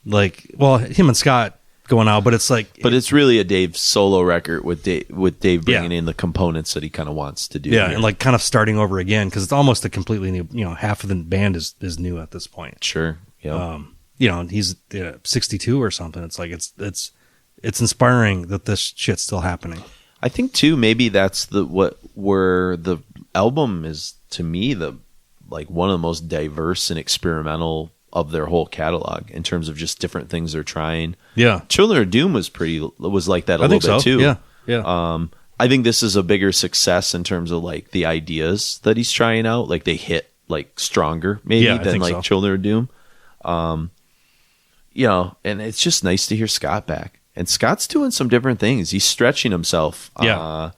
[SPEAKER 2] Like, well, him and Scott going out, but it's like,
[SPEAKER 4] it's really a Dave solo record with Dave bringing in the components that he kind of wants to do.
[SPEAKER 2] Yeah, here. And like kind of starting over again because it's almost a completely new. Half of the band is new at this point.
[SPEAKER 4] Sure. Yeah.
[SPEAKER 2] He's 62 or something. It's like it's inspiring that this shit's still happening.
[SPEAKER 4] I think too. Maybe that's where the album is to me one of the most diverse and experimental of their whole catalog in terms of just different things they're trying.
[SPEAKER 2] Yeah.
[SPEAKER 4] Children of Doom was like that a little bit too.
[SPEAKER 2] Yeah. Yeah.
[SPEAKER 4] I think this is a bigger success in terms of like the ideas that he's trying out. Like they hit like stronger maybe than like Children of Doom. You know, and it's just nice to hear Scott back. And Scott's doing some different things. He's stretching himself.
[SPEAKER 2] Yeah.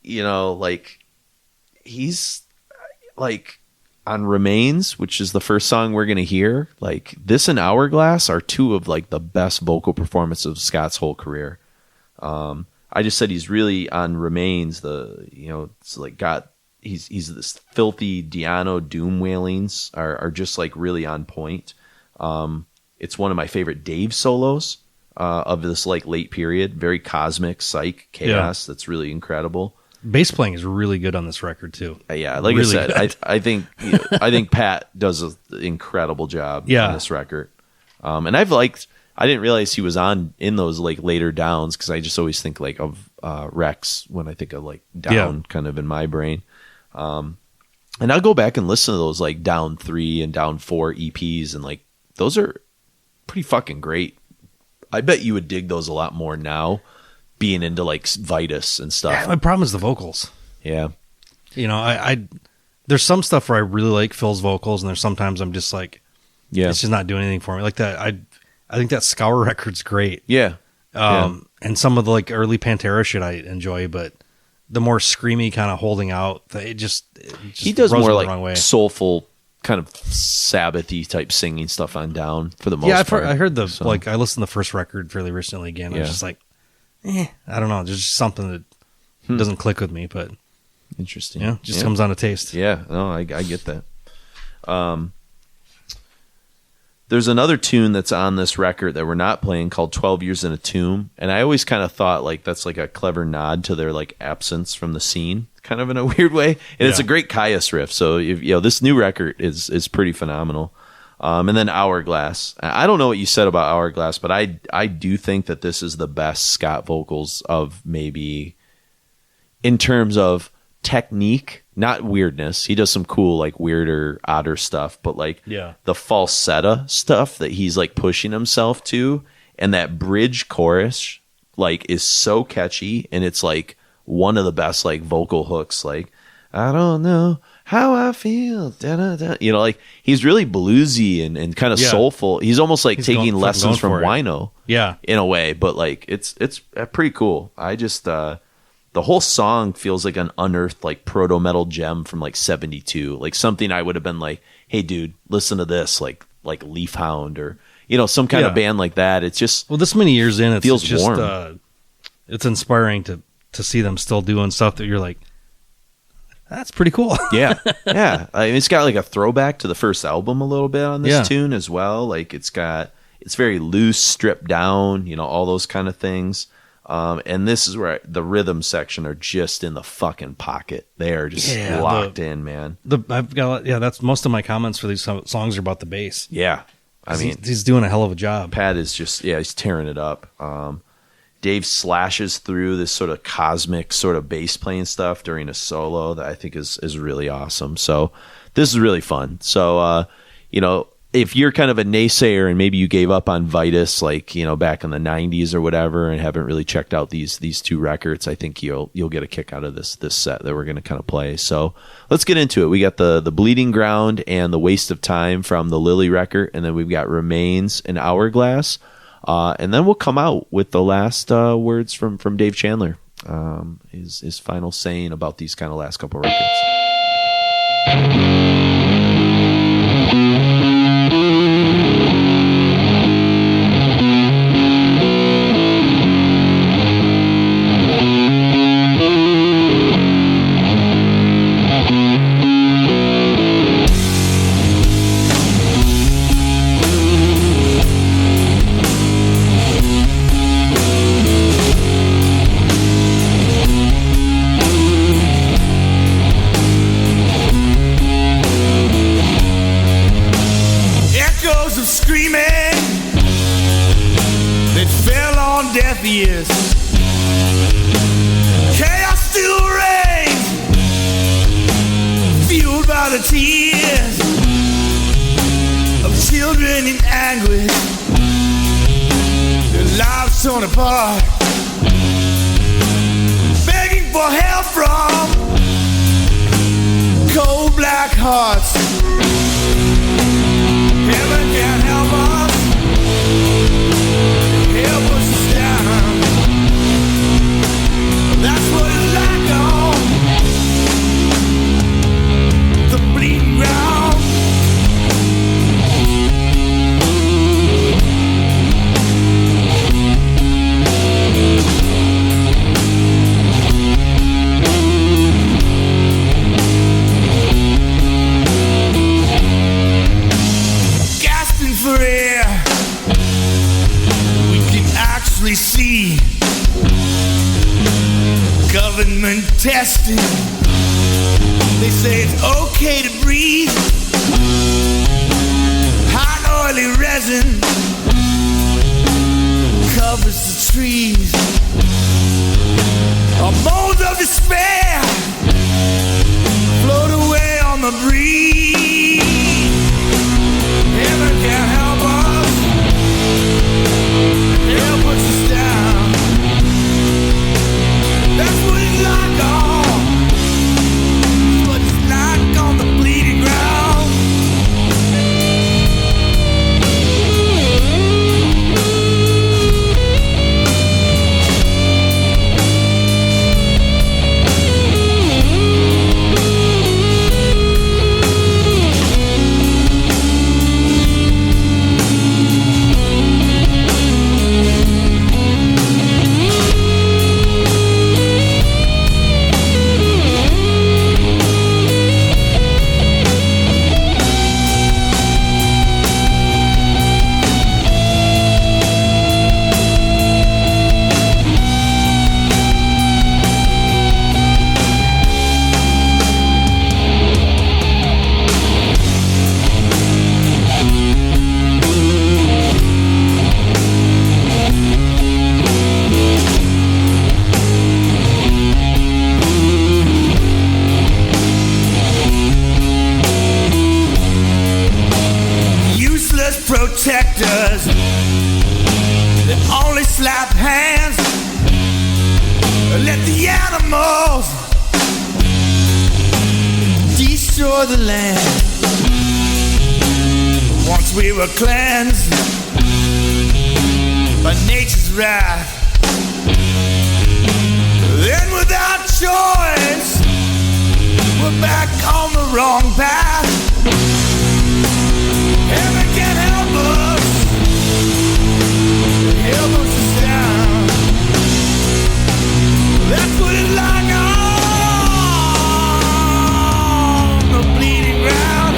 [SPEAKER 4] You know, like he's like on Remains, which is the first song we're going to hear. Like this and Hourglass are two of like the best vocal performances of Scott's whole career. I just said he's really on Remains. It's like he's this filthy Diano doom wailings are just like really on point. It's one of my favorite Dave solos of this like late period, very cosmic psych chaos. That's really incredible.
[SPEAKER 2] Bass playing is really good on this record too.
[SPEAKER 4] Yeah, like really I said, I think Pat does an incredible job on this record. And I didn't realize he was in those like later downs because I just always think like of Rex when I think of like down kind of in my brain. And I'll go back and listen to those like down 3 and down 4 EPs and like those are pretty fucking great. I bet you would dig those a lot more now being into like Vitus and stuff.
[SPEAKER 2] Yeah, my problem is the vocals.
[SPEAKER 4] Yeah.
[SPEAKER 2] You know, I there's some stuff where I really like Phil's vocals and there's sometimes I'm just like, it's just not doing anything for me. Like that, I think that Scour record's great.
[SPEAKER 4] Yeah.
[SPEAKER 2] And some of the like early Pantera shit I enjoy, but the more screamy kind of holding out, it just
[SPEAKER 4] he does more
[SPEAKER 2] the
[SPEAKER 4] like
[SPEAKER 2] wrong way.
[SPEAKER 4] Soulful kind of Sabbathy type singing stuff on Down for the most part.
[SPEAKER 2] I heard like I listened to the first record fairly recently again. I was just like, I don't know. There's just something that doesn't click with me, but
[SPEAKER 4] interesting.
[SPEAKER 2] Yeah, just comes on to taste.
[SPEAKER 4] Yeah, no, I get that. There's another tune that's on this record that we're not playing called 12 Years in a Tomb. And I always kind of thought like that's like a clever nod to their like absence from the scene, kind of in a weird way. And it's a great Caius riff. So, this new record is pretty phenomenal. And then Hourglass. I don't know what you said about Hourglass, but I do think that this is the best Scott vocals of maybe in terms of technique, not weirdness. He does some cool, like weirder, odder stuff, but like the falsetto stuff that he's like pushing himself to, and that bridge chorus like is so catchy, and it's like one of the best like vocal hooks. Like I don't know how I feel, da, da, da. Like he's really bluesy and kind of soulful. He's almost like taking lessons from Wino, in a way. But like it's pretty cool. I just the whole song feels like an unearthed like proto metal gem from like 72, like something I would have been like, hey dude, listen to this, like Leaf Hound or some kind of band like that. It's just
[SPEAKER 2] this many years in, it
[SPEAKER 4] feels
[SPEAKER 2] just
[SPEAKER 4] warm.
[SPEAKER 2] It's inspiring to see them still doing stuff that you're like, that's pretty cool.
[SPEAKER 4] yeah. I mean, it's got like a throwback to the first album a little bit on this tune as well. Like it's very loose, stripped down, all those kind of things. And this is where the rhythm section are just in the fucking pocket. They are just locked in, man.
[SPEAKER 2] That's most of my comments for these songs are about the bass.
[SPEAKER 4] Yeah. I mean,
[SPEAKER 2] he's doing a hell of a job.
[SPEAKER 4] Pat is just, he's tearing it up. Dave slashes through this sort of cosmic sort of bass playing stuff during a solo that I think is really awesome. So this is really fun. So, if you're kind of a naysayer and maybe you gave up on Vitus, like, back in the 90s or whatever, and haven't really checked out these two records, I think you'll get a kick out of this set that we're going to kind of play. So let's get into it. We got the Bleeding Ground and The Waste of Time from the Lillie record, and then we've got Remains and Hourglass. And then we'll come out with the last words from Dave Chandler, his final saying about these kind of last couple records.
[SPEAKER 5] Ears. Chaos still reigns, fueled by the tears of children in anguish, their lives torn apart, begging for help from cold black hearts. Heaven can't help us, hell pushes us down. That's what it's like on the bleeding ground. Gasping for air, we can actually see government testing. They say it's okay to breathe. Hot oily resin covers the trees. Moans of despair float away on the breeze. Heaven can't help us, hell puts us down. That's what it's like on, that's what it's like on the bleeding ground. Protectors that only slap hands, let the animals destroy the land. Once we were cleansed by nature's wrath, then without choice we're back on the wrong path. Heaven can't help us, hell puts us down. That's what it's like on the bleeding ground.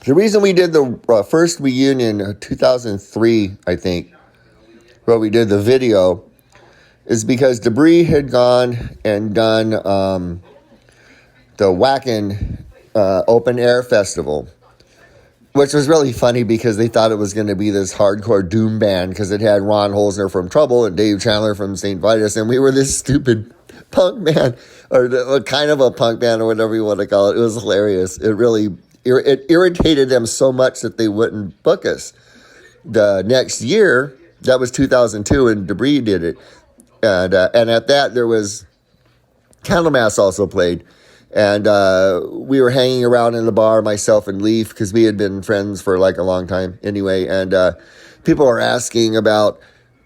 [SPEAKER 3] The reason we did the first reunion, 2003, I think, where we did the video, is because Debris had gone and done the Wacken Open Air Festival, which was really funny because they thought it was going to be this hardcore doom band because it had Ron Holzner from Trouble and Dave Chandler from St. Vitus, and we were this stupid punk band, or kind of a punk band, or whatever you want to call it. It was hilarious. It really it irritated them so much that they wouldn't book us. The next year, that was 2002, and Debris did it, and at that there was Candlemass also played. And we were hanging around in the bar, myself and Leaf, because we had been friends for like a long time anyway. And people were asking about,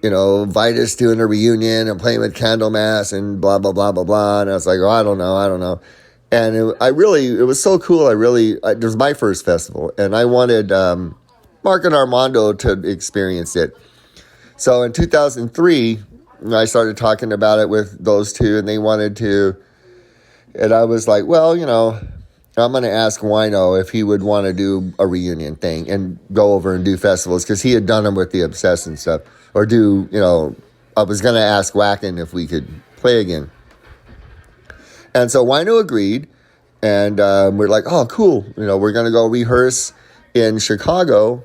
[SPEAKER 3] Vitus doing a reunion and playing with Candlemass and blah, blah, blah, blah, blah. And I was like, I don't know. And it was so cool. It was my first festival. And I wanted Mark and Armando to experience it. So in 2003, I started talking about it with those two, and they wanted to. And I was like, well, I'm going to ask Wino if he would want to do a reunion thing and go over and do festivals, because he had done them with the Obsessed and stuff. Or I was going to ask Wacken if we could play again. And so Wino agreed, and we're like, oh, cool. We're going to go rehearse in Chicago,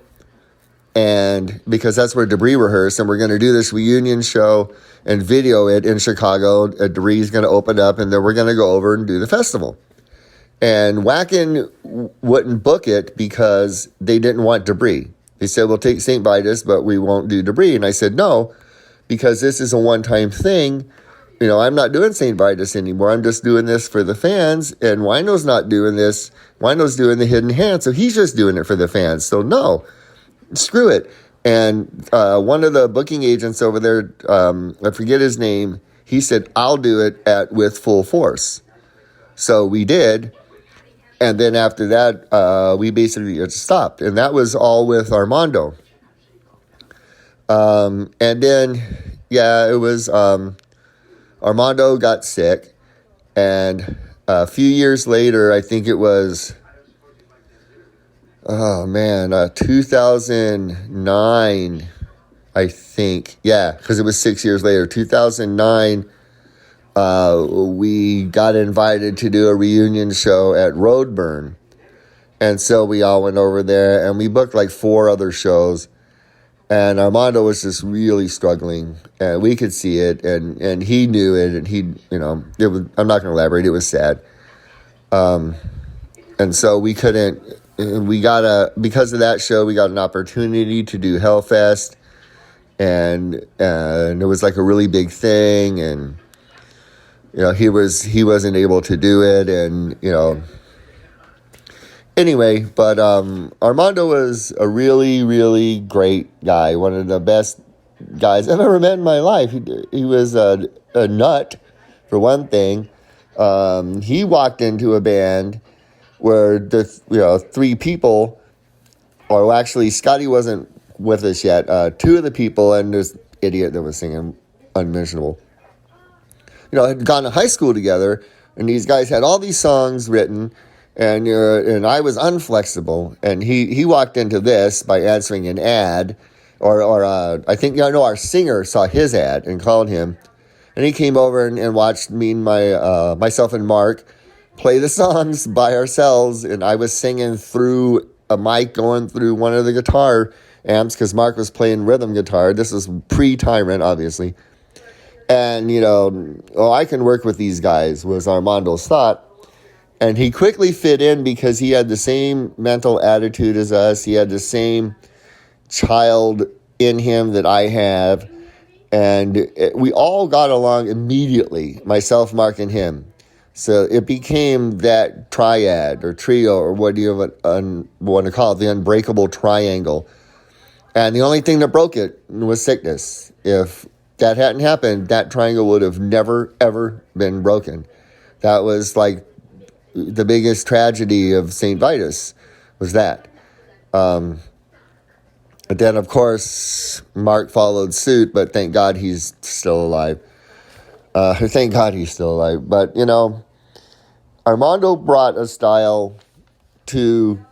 [SPEAKER 3] and because that's where Debris rehearsed, and we're going to do this reunion show and video it in Chicago. Debris is going to open up, and then we're going to go over and do the festival. And Wacken wouldn't book it because they didn't want Debris. They said, we'll take St. Vitus, but we won't do Debris. And I said, no, because this is a one-time thing. I'm not doing St. Vitus anymore. I'm just doing this for the fans, and Wino's not doing this. Wino's doing the Hidden Hand, so he's just doing it for the fans. So no, screw it. And one of the booking agents over there, I forget his name, he said, I'll do it with full force. So we did. And then after that, we basically just stopped. And that was all with Armando. And then, it was Armando got sick. And a few years later, I think it was... 2009, I think. Yeah, because it was 6 years later. 2009, we got invited to do a reunion show at Roadburn. And so we all went over there, and we booked like 4 other shows. And Armando was just really struggling, and we could see it, and he knew it, and it was, I'm not going to elaborate, it was sad. And so we couldn't... And because of that show, we got an opportunity to do Hellfest, and it was like a really big thing, and he wasn't able to do it, and anyway, but Armando was a really, really great guy, one of the best guys I've ever met in my life. He was a nut, for one thing. He walked into a band where the 3 people, or actually Scotty wasn't with us yet, 2 of the people, and this idiot that was singing Unmentionable, had gone to high school together, and these guys had all these songs written, and I was Unflexible, and he walked into this by answering an ad, or I think our singer saw his ad and called him, and he came over and watched me and myself and Mark play the songs by ourselves, and I was singing through a mic going through one of the guitar amps because Mark was playing rhythm guitar. This was pre-Tyrant, obviously. And, I can work with these guys, was Armando's thought. And he quickly fit in because he had the same mental attitude as us. He had the same child in him that I have. And we all got along immediately, myself, Mark, and him. So it became that triad or trio, or what do you want to call it, the unbreakable triangle. And the only thing that broke it was sickness. If that hadn't happened, that triangle would have never, ever been broken. That was like the biggest tragedy of St. Vitus, was that. But then, of course, Mark followed suit, but thank God he's still alive. Thank God he's still alive. But, Armando brought a style to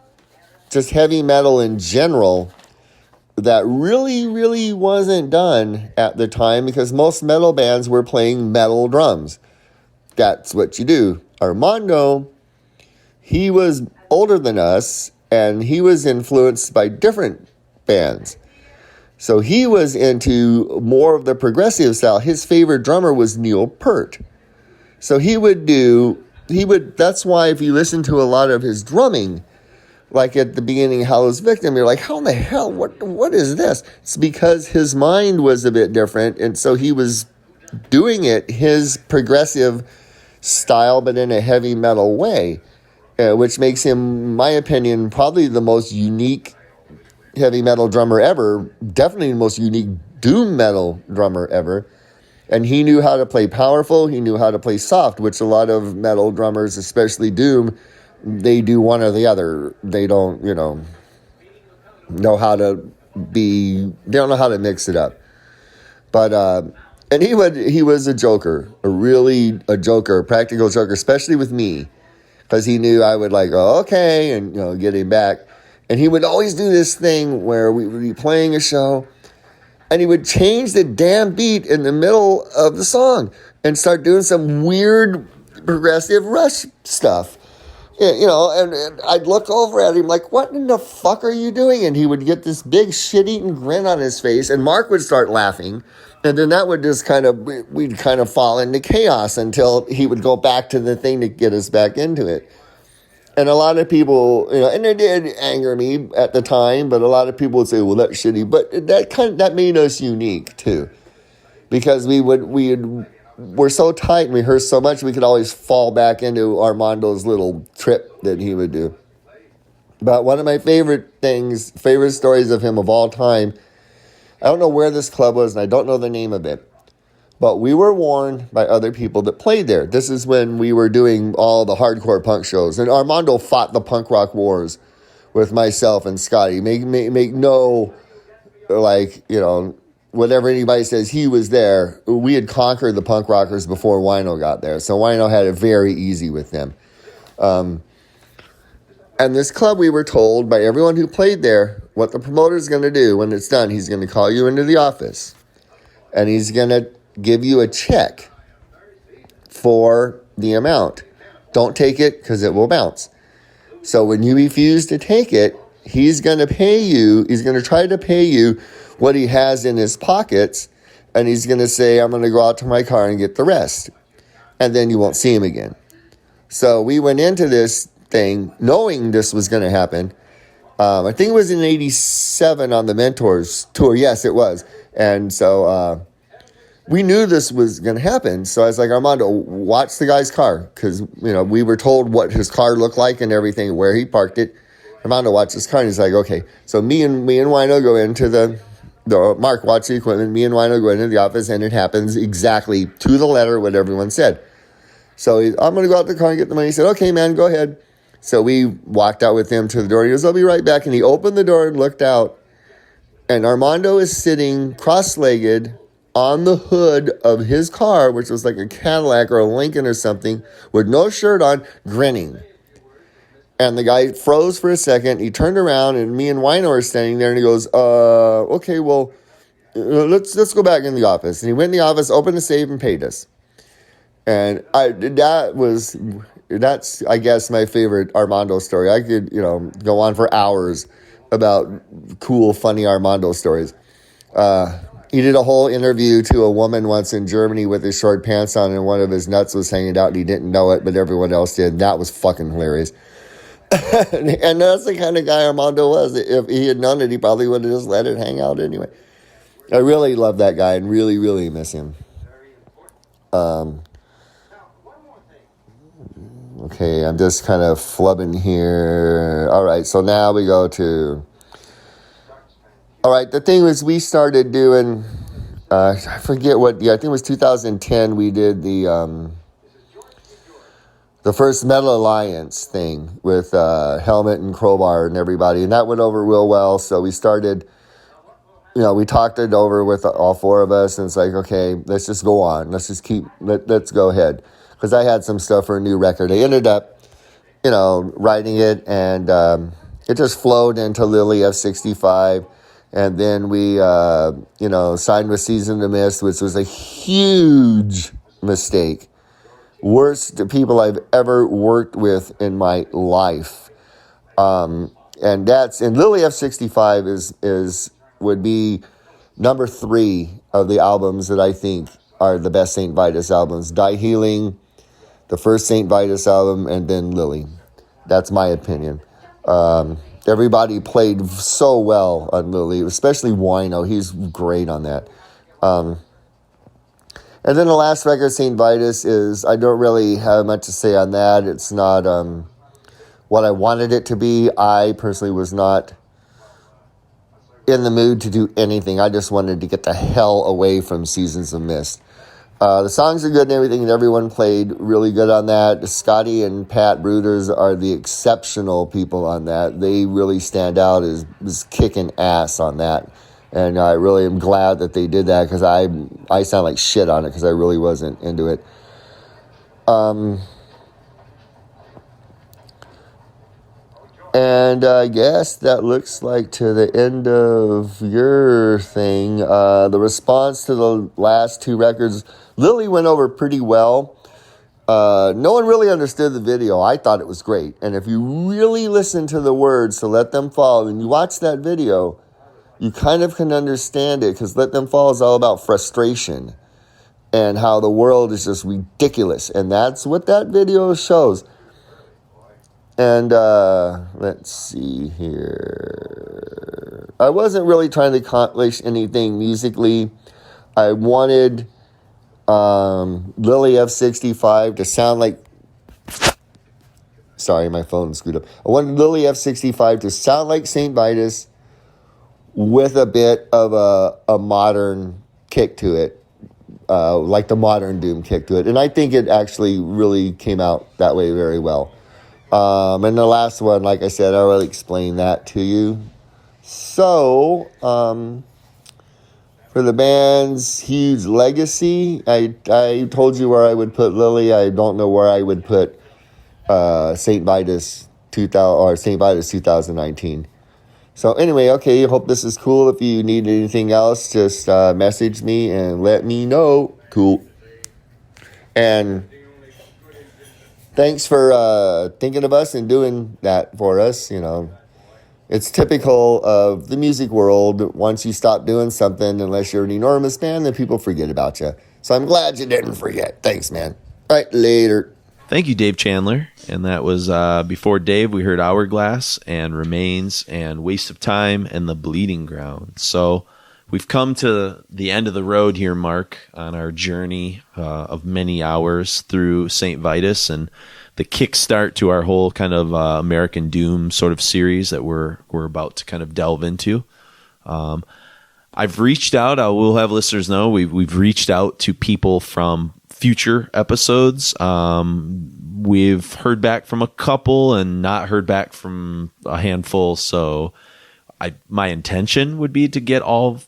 [SPEAKER 3] just heavy metal in general that really, really wasn't done at the time because most metal bands were playing metal drums. That's what you do. Armando, he was older than us, and he was influenced by different bands. So he was into more of the progressive style. His favorite drummer was Neil Peart. So that's why if you listen to a lot of his drumming, like at the beginning, Hallow's Victim, you're like, how in the hell, what is this? It's because his mind was a bit different, and so he was doing it his progressive style, but in a heavy metal way, which makes him, in my opinion, probably the most unique heavy metal drummer ever, definitely the most unique doom metal drummer ever. And he knew how to play powerful, he knew how to play soft, which a lot of metal drummers, especially doom, they do one or the other. They don't, know how to they don't know how to mix it up. But, and he was a joker, a joker, a practical joker, especially with me, because he knew I would like, oh, okay, and, get him back. And he would always do this thing where we would be playing a show, and he would change the damn beat in the middle of the song and start doing some weird progressive Rush stuff. And I'd look over at him like, what in the fuck are you doing? And he would get this big shit-eating grin on his face, and Mark would start laughing, and then that would just we'd kind of fall into chaos until he would go back to the thing to get us back into it. And a lot of people, and it did anger me at the time, but a lot of people would say, well, that's shitty. But that made us unique, too. Because we're so tight and we rehearsed so much, we could always fall back into Armando's little trip that he would do. But one of my favorite stories of him of all time, I don't know where this club was and I don't know the name of it, but we were warned by other people that played there. This is when we were doing all the hardcore punk shows, and Armando fought the punk rock wars with myself and Scotty. Make no, whatever anybody says, he was there. We had conquered the punk rockers before Wino got there, so Wino had it very easy with them. And this club, we were told by everyone who played there, what the promoter's going to do when it's done, he's going to call you into the office, and he's going to give you a check for the amount. Don't take it because it will bounce. So when you refuse to take it, he's going to try to pay you what he has in his pockets, and he's going to say, I'm going to go out to my car and get the rest. And then you won't see him again. So we went into this thing knowing this was going to happen. I think it was in 87 on the Mentors tour. Yes, it was. And so we knew this was going to happen. So I was like, Armando, watch the guy's car. Because, we were told what his car looked like and everything, where he parked it. Armando watched his car, and he's like, okay. So me and Wino go into the Mark watched the equipment. Me and Wino go into the office, and it happens exactly to the letter what everyone said. So I'm going to go out the car and get the money. He said, okay, man, go ahead. So we walked out with him to the door. He goes, I'll be right back. And he opened the door and looked out. And Armando is sitting cross-legged on the hood of his car, which was like a Cadillac or a Lincoln or something, with no shirt on, grinning. And the guy froze for a second. He turned around, and me and Wino are standing there, and he goes, okay, well, let's go back in the office. And he went in the office, opened the safe, and paid us. And that's, I guess, my favorite Armando story. I could, go on for hours about cool, funny Armando stories. He did a whole interview to a woman once in Germany with his short pants on, and one of his nuts was hanging out, and he didn't know it, but everyone else did. That was fucking hilarious. And that's the kind of guy Armando was. If he had known it, he probably would have just let it hang out anyway. I really love that guy and really, really miss him. Okay, I'm just kind of flubbing here. All right, so now we go to... All right, the thing was we started doing... I forget what... Yeah, I think it was 2010 we did the first Metal Alliance thing with Helmet and Crowbar and everybody, and that went over real well, so we started... we talked it over with all four of us, and it's like, okay, let's just go on. Let's just let's go ahead. Because I had some stuff for a new record. I ended up, writing it and it just flowed into Lillie F65. And then we, signed with Season to Mist, which was a huge mistake. Worst people I've ever worked with in my life. And Lillie F65 would be number 3 of the albums that I think are the best St. Vitus albums. Die Healing, the first St. Vitus album, and then Lillie. That's my opinion. Everybody played so well on Lillie, especially Wino. He's great on that. And then the last record, St. Vitus, I don't really have much to say on that. It's not what I wanted it to be. I personally was not in the mood to do anything. I just wanted to get the hell away from Seasons of Mist. The songs are good and everything, and everyone played really good on that. Scotty and Pat Bruders are the exceptional people on that. They really stand out as kicking ass on that. And I really am glad that they did that, because I sound like shit on it because I really wasn't into it. And I guess that looks like to the end of your thing. The response to the last 2 records, Lillie went over pretty well. No one really understood the video. I thought it was great. And if you really listen to the words to Let Them Fall, and you watch that video, you kind of can understand it, because Let Them Fall is all about frustration and how the world is just ridiculous. And that's what that video shows. And let's see here. I wasn't really trying to accomplish anything musically. I wanted Lillie F65 to sound like... Sorry, my phone screwed up. I wanted Lillie F65 to sound like St. Vitus with a bit of a modern kick to it. Like the modern Doom kick to it. And I think it actually really came out that way very well. And the last one, like I said, I already explained that to you. So, for the band's huge legacy, I told you where I would put Lillie. I don't know where I would put St. Vitus 2019. So anyway, okay, hope this is cool. If you need anything else, just message me and let me know. Cool. And thanks for thinking of us and doing that for us. It's typical of the music world. Once you stop doing something, unless you're an enormous band, then people forget about you. So I'm glad you didn't forget. Thanks, man. All right, later.
[SPEAKER 4] Thank you, Dave Chandler. And that was before Dave, we heard Hourglass and Remains and Waste of Time and The Bleeding Ground. So we've come to the end of the road here, Mark, on our journey of many hours through St. Vitus and the kickstart to our whole kind of American Doom sort of series that we're about to kind of delve into. I've reached out. I will have listeners know we've reached out to people from future episodes. We've heard back from a couple and not heard back from a handful. So my intention would be to get all,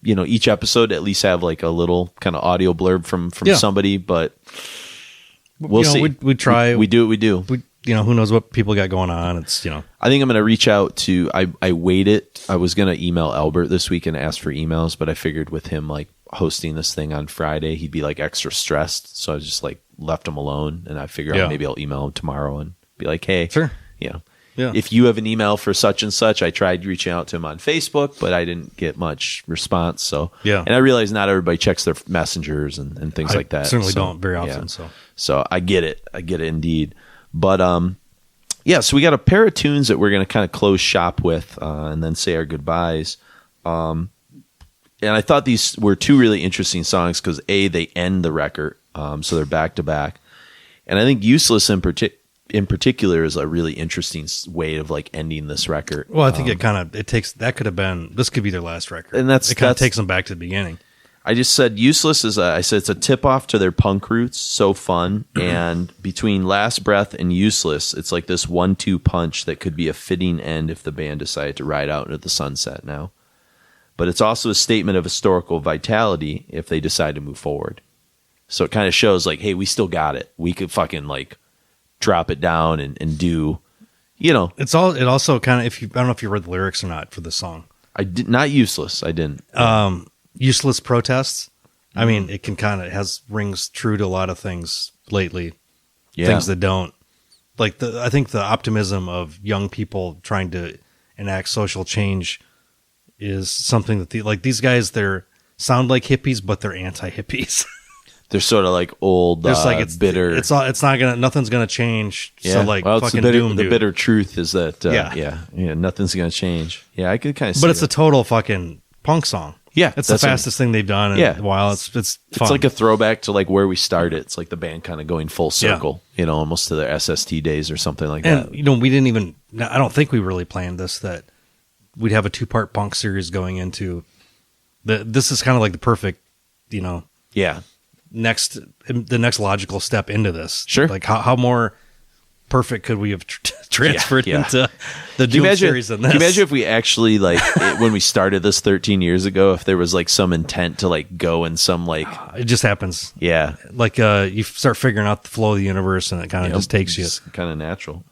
[SPEAKER 4] each episode at least have like a little kind of audio blurb from somebody, but we'll see.
[SPEAKER 2] We try.
[SPEAKER 4] We do what we do.
[SPEAKER 2] Who knows what people got going on. It's,
[SPEAKER 4] I think I'm going to reach out to, I waited. I was going to email Albert this week and ask for emails, but I figured with him like hosting this thing on Friday, he'd be like extra stressed. So I just like left him alone, and I figured maybe I'll email him tomorrow and be like, hey,
[SPEAKER 2] sure.
[SPEAKER 4] If you have an email for such and such, I tried reaching out to him on Facebook, but I didn't get much response. So, and I realize not everybody checks their messengers and things like that.
[SPEAKER 2] Certainly don't very often.
[SPEAKER 4] So I get it. I get it indeed. But, so we got a pair of tunes that we're going to kind of close shop with, and then say our goodbyes. And I thought these were 2 really interesting songs because they end the record. So they're back to back. And I think Useless in particular is a really interesting way of like ending this record.
[SPEAKER 2] Well, I think this could be their last record.
[SPEAKER 4] And it
[SPEAKER 2] kind of takes them back to the beginning.
[SPEAKER 4] I just said Useless it's a tip off to their punk roots. So fun. And between Last Breath and Useless, it's like this 1-2 punch that could be a fitting end if the band decided to ride out into the sunset now. But it's also a statement of historical vitality if they decide to move forward. So it kind of shows like, hey, we still got it. We could fucking like drop it down and do, you know,
[SPEAKER 2] It also kind of, I don't know if you read the lyrics or not for the song.
[SPEAKER 4] I did not useless. I didn't.
[SPEAKER 2] Useless protests. I mean, it can kind of rings true to a lot of things lately.
[SPEAKER 4] Yeah.
[SPEAKER 2] Things that don't. Like I think the optimism of young people trying to enact social change is something that these guys, they're sound like hippies, but they're anti-hippies.
[SPEAKER 4] They're sort of like old,
[SPEAKER 2] it's
[SPEAKER 4] bitter.
[SPEAKER 2] Nothing's gonna change.
[SPEAKER 4] Yeah.
[SPEAKER 2] So like,
[SPEAKER 4] well,
[SPEAKER 2] fucking
[SPEAKER 4] the
[SPEAKER 2] Doom,
[SPEAKER 4] bitter truth is that,
[SPEAKER 2] Yeah.
[SPEAKER 4] nothing's gonna change. Yeah, I could kind of see
[SPEAKER 2] but it's
[SPEAKER 4] that.
[SPEAKER 2] a total fucking punk song.
[SPEAKER 4] Yeah,
[SPEAKER 2] it's the
[SPEAKER 4] that's
[SPEAKER 2] fastest thing they've done in a while. It's fun.
[SPEAKER 4] It's like a throwback to like where we started. It's like the band kind of going full circle, almost to their SST days or something like that.
[SPEAKER 2] And we didn't even. I don't think we really planned this, that we'd have a 2-part punk series going into. This is kind of like the perfect,
[SPEAKER 4] Yeah,
[SPEAKER 2] the next logical step into this.
[SPEAKER 4] Sure.
[SPEAKER 2] Like how more perfect could we have transferred
[SPEAKER 4] Yeah.
[SPEAKER 2] into the Doom series than this?
[SPEAKER 4] Can you imagine if we actually when we started this 13 years ago, if there was like some intent to like go in some like
[SPEAKER 2] It just happens.
[SPEAKER 4] yeah,
[SPEAKER 2] Like you start figuring out the flow of the universe, and it kind of just takes you.
[SPEAKER 4] It's kind of natural.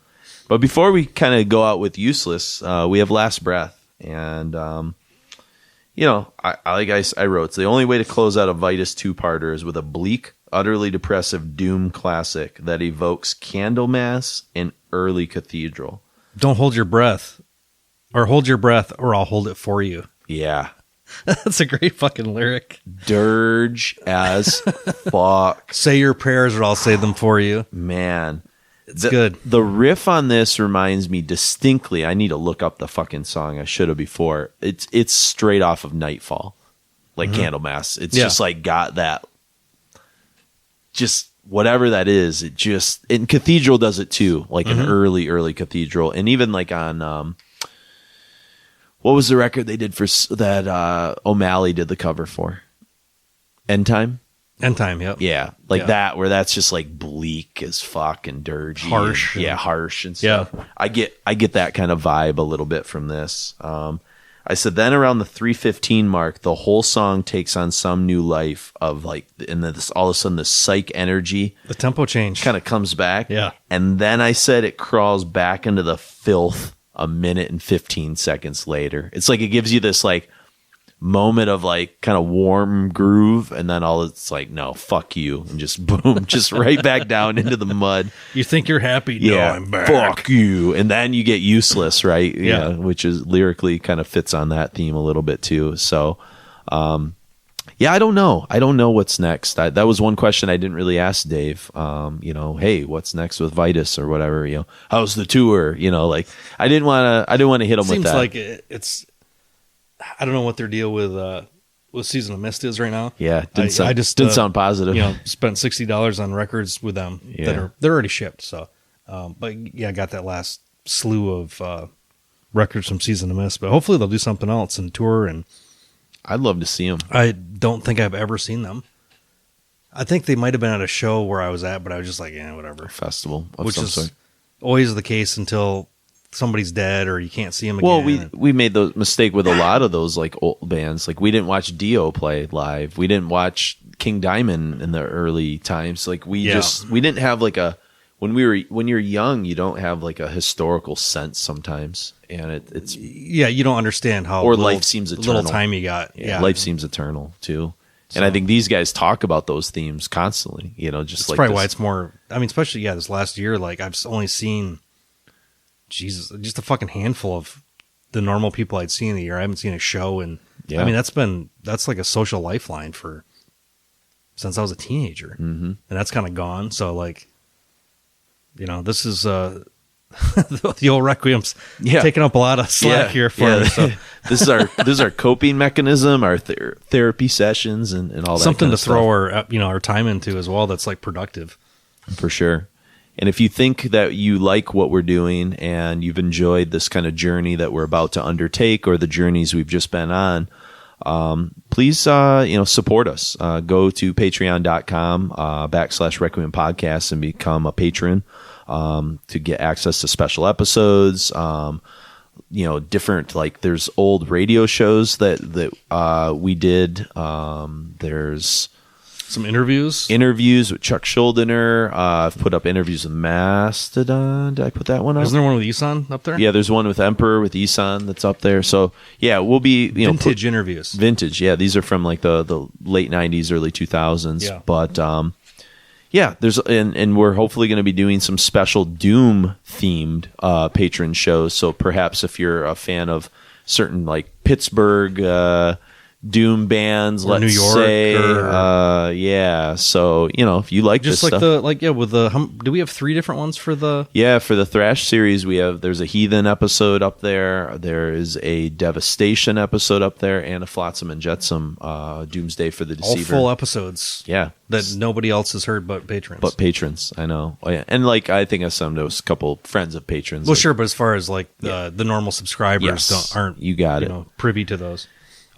[SPEAKER 4] But before we kind of go out with Useless, we have Last Breath, and I wrote, it's the only way to close out a Vitus 2-parter is with a bleak, utterly depressive doom classic that evokes Candlemas and early Cathedral.
[SPEAKER 2] Don't hold your breath, or hold your breath, or I'll hold it for you.
[SPEAKER 4] Yeah.
[SPEAKER 2] That's a great fucking lyric.
[SPEAKER 4] Dirge as fuck.
[SPEAKER 2] Say your prayers, or I'll say them for you.
[SPEAKER 4] Man.
[SPEAKER 2] It's good.
[SPEAKER 4] The riff on this reminds me distinctly. I need to look up the fucking song. I should have before. It's straight off of Nightfall, like Candlemas. It's just like got that. Just whatever that is. It just and Cathedral does it too, like an early Cathedral, and even like on what was the record they did for that O'Malley did the cover for? End Time.
[SPEAKER 2] End Time, yep.
[SPEAKER 4] Yeah, that, where that's just like bleak as fuck and dirgy.
[SPEAKER 2] Harsh.
[SPEAKER 4] Harsh and stuff.
[SPEAKER 2] Yeah.
[SPEAKER 4] I get that kind of vibe a little bit from this. I said then around the 3:15 mark, the whole song takes on some new life of like, and then this, all of a sudden the psych energy,
[SPEAKER 2] The tempo change
[SPEAKER 4] kind of comes back.
[SPEAKER 2] Yeah.
[SPEAKER 4] And then I said it crawls back into the filth a minute and 15 seconds later. It's like it gives you this like moment of like kind of warm groove, and then all it's like, no, fuck you, and just boom, just right back down into the mud.
[SPEAKER 2] You think you're happy? No, I'm back.
[SPEAKER 4] Fuck you. And then you get Useless, right?
[SPEAKER 2] Yeah.
[SPEAKER 4] Which is lyrically kind of fits on that theme a little bit too. So, I don't know. I don't know what's next. That was one question I didn't really ask Dave. Hey, what's next with Vitus or whatever? How's the tour? Like I didn't want to hit him with
[SPEAKER 2] Seems
[SPEAKER 4] that.
[SPEAKER 2] like it's. I don't know what their deal with Season of Mist is right now.
[SPEAKER 4] Yeah, didn't sound positive.
[SPEAKER 2] Spent $60 on records with them that they're already shipped. So, but yeah, I got that last slew of records from Season of Mist. But hopefully they'll do something else and tour. And
[SPEAKER 4] I'd love to see them.
[SPEAKER 2] I don't think I've ever seen them. I think they might have been at a show where I was at, but I was just like, yeah, whatever.
[SPEAKER 4] Festival of
[SPEAKER 2] Which
[SPEAKER 4] some
[SPEAKER 2] is
[SPEAKER 4] sort.
[SPEAKER 2] always the case until somebody's dead or you can't see them again.
[SPEAKER 4] Well, we made the mistake with a lot of those like old bands. Like we didn't watch Dio play live. We didn't watch King Diamond in the early times. Like we didn't have like when you're young, you don't have like a historical sense sometimes, and it's
[SPEAKER 2] you don't understand how
[SPEAKER 4] life seems eternal.
[SPEAKER 2] Little time you got. Yeah,
[SPEAKER 4] life seems eternal too. And I think these guys talk about those themes constantly. Just
[SPEAKER 2] that's
[SPEAKER 4] like
[SPEAKER 2] probably why it's more. I mean, especially this last year, like I've only seen. Jesus, just a fucking handful of the normal people I'd seen in the year. I haven't seen a show, and I mean that's like a social lifeline since I was a teenager, and that's kind of gone. So like, this is the old Requiem's taking up a lot of slack here for me. So.
[SPEAKER 4] this is our coping mechanism, our therapy sessions, and all that.
[SPEAKER 2] Something
[SPEAKER 4] kind
[SPEAKER 2] to
[SPEAKER 4] of
[SPEAKER 2] throw
[SPEAKER 4] stuff.
[SPEAKER 2] our time into as well. That's like productive
[SPEAKER 4] for sure. And if you think that you like what we're doing and you've enjoyed this kind of journey that we're about to undertake or the journeys we've just been on, please, support us. Go to patreon.com /Requiem podcast and become a patron to get access to special episodes. Different, like there's old radio shows that we did. There's
[SPEAKER 2] Some interviews.
[SPEAKER 4] Interviews with Chuck Schuldiner. I've put up interviews with Mastodon. Did I put that one up?
[SPEAKER 2] Isn't there one with Isan up there?
[SPEAKER 4] Yeah, there's one with Emperor with Isan that's up there. So yeah, we'll be
[SPEAKER 2] vintage interviews.
[SPEAKER 4] Vintage, yeah. These are from like the late '90s, early 2000s.
[SPEAKER 2] Yeah.
[SPEAKER 4] But yeah, there's and we're hopefully going to be doing some special Doom themed patron shows. So perhaps if you're a fan of certain like Pittsburgh Doom bands,
[SPEAKER 2] or
[SPEAKER 4] let's
[SPEAKER 2] New York,
[SPEAKER 4] say,
[SPEAKER 2] or
[SPEAKER 4] yeah. So if you like
[SPEAKER 2] just
[SPEAKER 4] this
[SPEAKER 2] like
[SPEAKER 4] stuff,
[SPEAKER 2] with the do we have 3 different ones for the?
[SPEAKER 4] Yeah, for the Thrash series, there's a Heathen episode up there. There is a Devastation episode up there, and a Flotsam and Jetsam Doomsday for the Deceiver.
[SPEAKER 2] All full episodes.
[SPEAKER 4] Yeah,
[SPEAKER 2] that nobody else has heard but patrons.
[SPEAKER 4] But patrons, I know. Oh yeah, and like I think I summed those couple friends of patrons.
[SPEAKER 2] Well,
[SPEAKER 4] like,
[SPEAKER 2] sure, but as far as like the normal subscribers aren't
[SPEAKER 4] you got it.
[SPEAKER 2] Privy to those.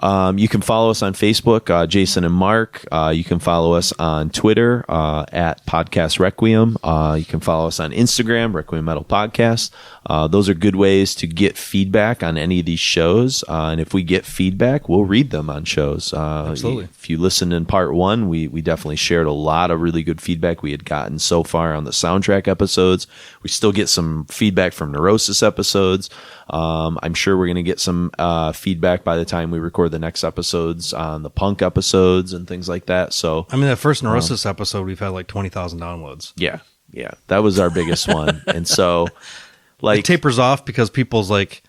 [SPEAKER 4] You can follow us on Facebook, Jason and Mark. You can follow us on Twitter at Podcast Requiem. You can follow us on Instagram, Requiem Metal Podcast. Those are good ways to get feedback on any of these shows. And if we get feedback, we'll read them on shows.
[SPEAKER 2] Absolutely.
[SPEAKER 4] If you listened in part 1, we definitely shared a lot of really good feedback we had gotten so far on the soundtrack episodes. We still get some feedback from Neurosis episodes. I'm sure we're going to get some feedback by the time we record the next episodes on the punk episodes and things like that. So
[SPEAKER 2] I mean, that first Neurosis episode, we've had like 20,000 downloads.
[SPEAKER 4] Yeah, that was our biggest one. And so, like,
[SPEAKER 2] it tapers off because people's like,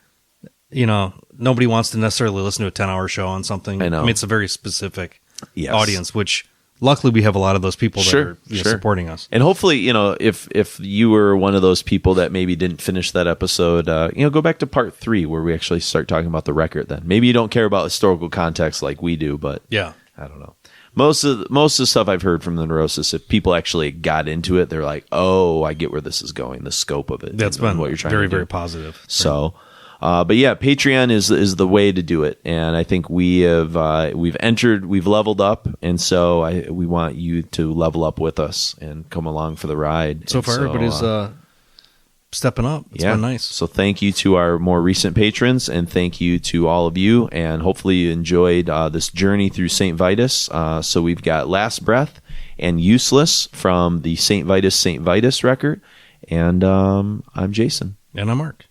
[SPEAKER 2] nobody wants to necessarily listen to a 10-hour show on something.
[SPEAKER 4] I know.
[SPEAKER 2] I mean, it's a very specific audience, which luckily we have a lot of those people that are supporting us.
[SPEAKER 4] And hopefully, if you were one of those people that maybe didn't finish that episode, go back to part 3 where we actually start talking about the record. Then maybe you don't care about historical context like we do, but
[SPEAKER 2] yeah,
[SPEAKER 4] I don't know. Most of the stuff I've heard from the Neurosis, if people actually got into it, they're like, "Oh, I get where this is going. The scope of it.
[SPEAKER 2] That's been
[SPEAKER 4] what you're trying
[SPEAKER 2] very,
[SPEAKER 4] to do."
[SPEAKER 2] very positive.
[SPEAKER 4] So. But yeah, Patreon is the way to do it, and I think we've leveled up, and so we want you to level up with us and come along for the ride.
[SPEAKER 2] So far, everybody's stepping up. It's been nice.
[SPEAKER 4] So thank you to our more recent patrons, and thank you to all of you, and hopefully you enjoyed this journey through St. Vitus. So we've got Last Breath and Useless from the St. Vitus record, and I'm Jason.
[SPEAKER 2] And I'm Mark.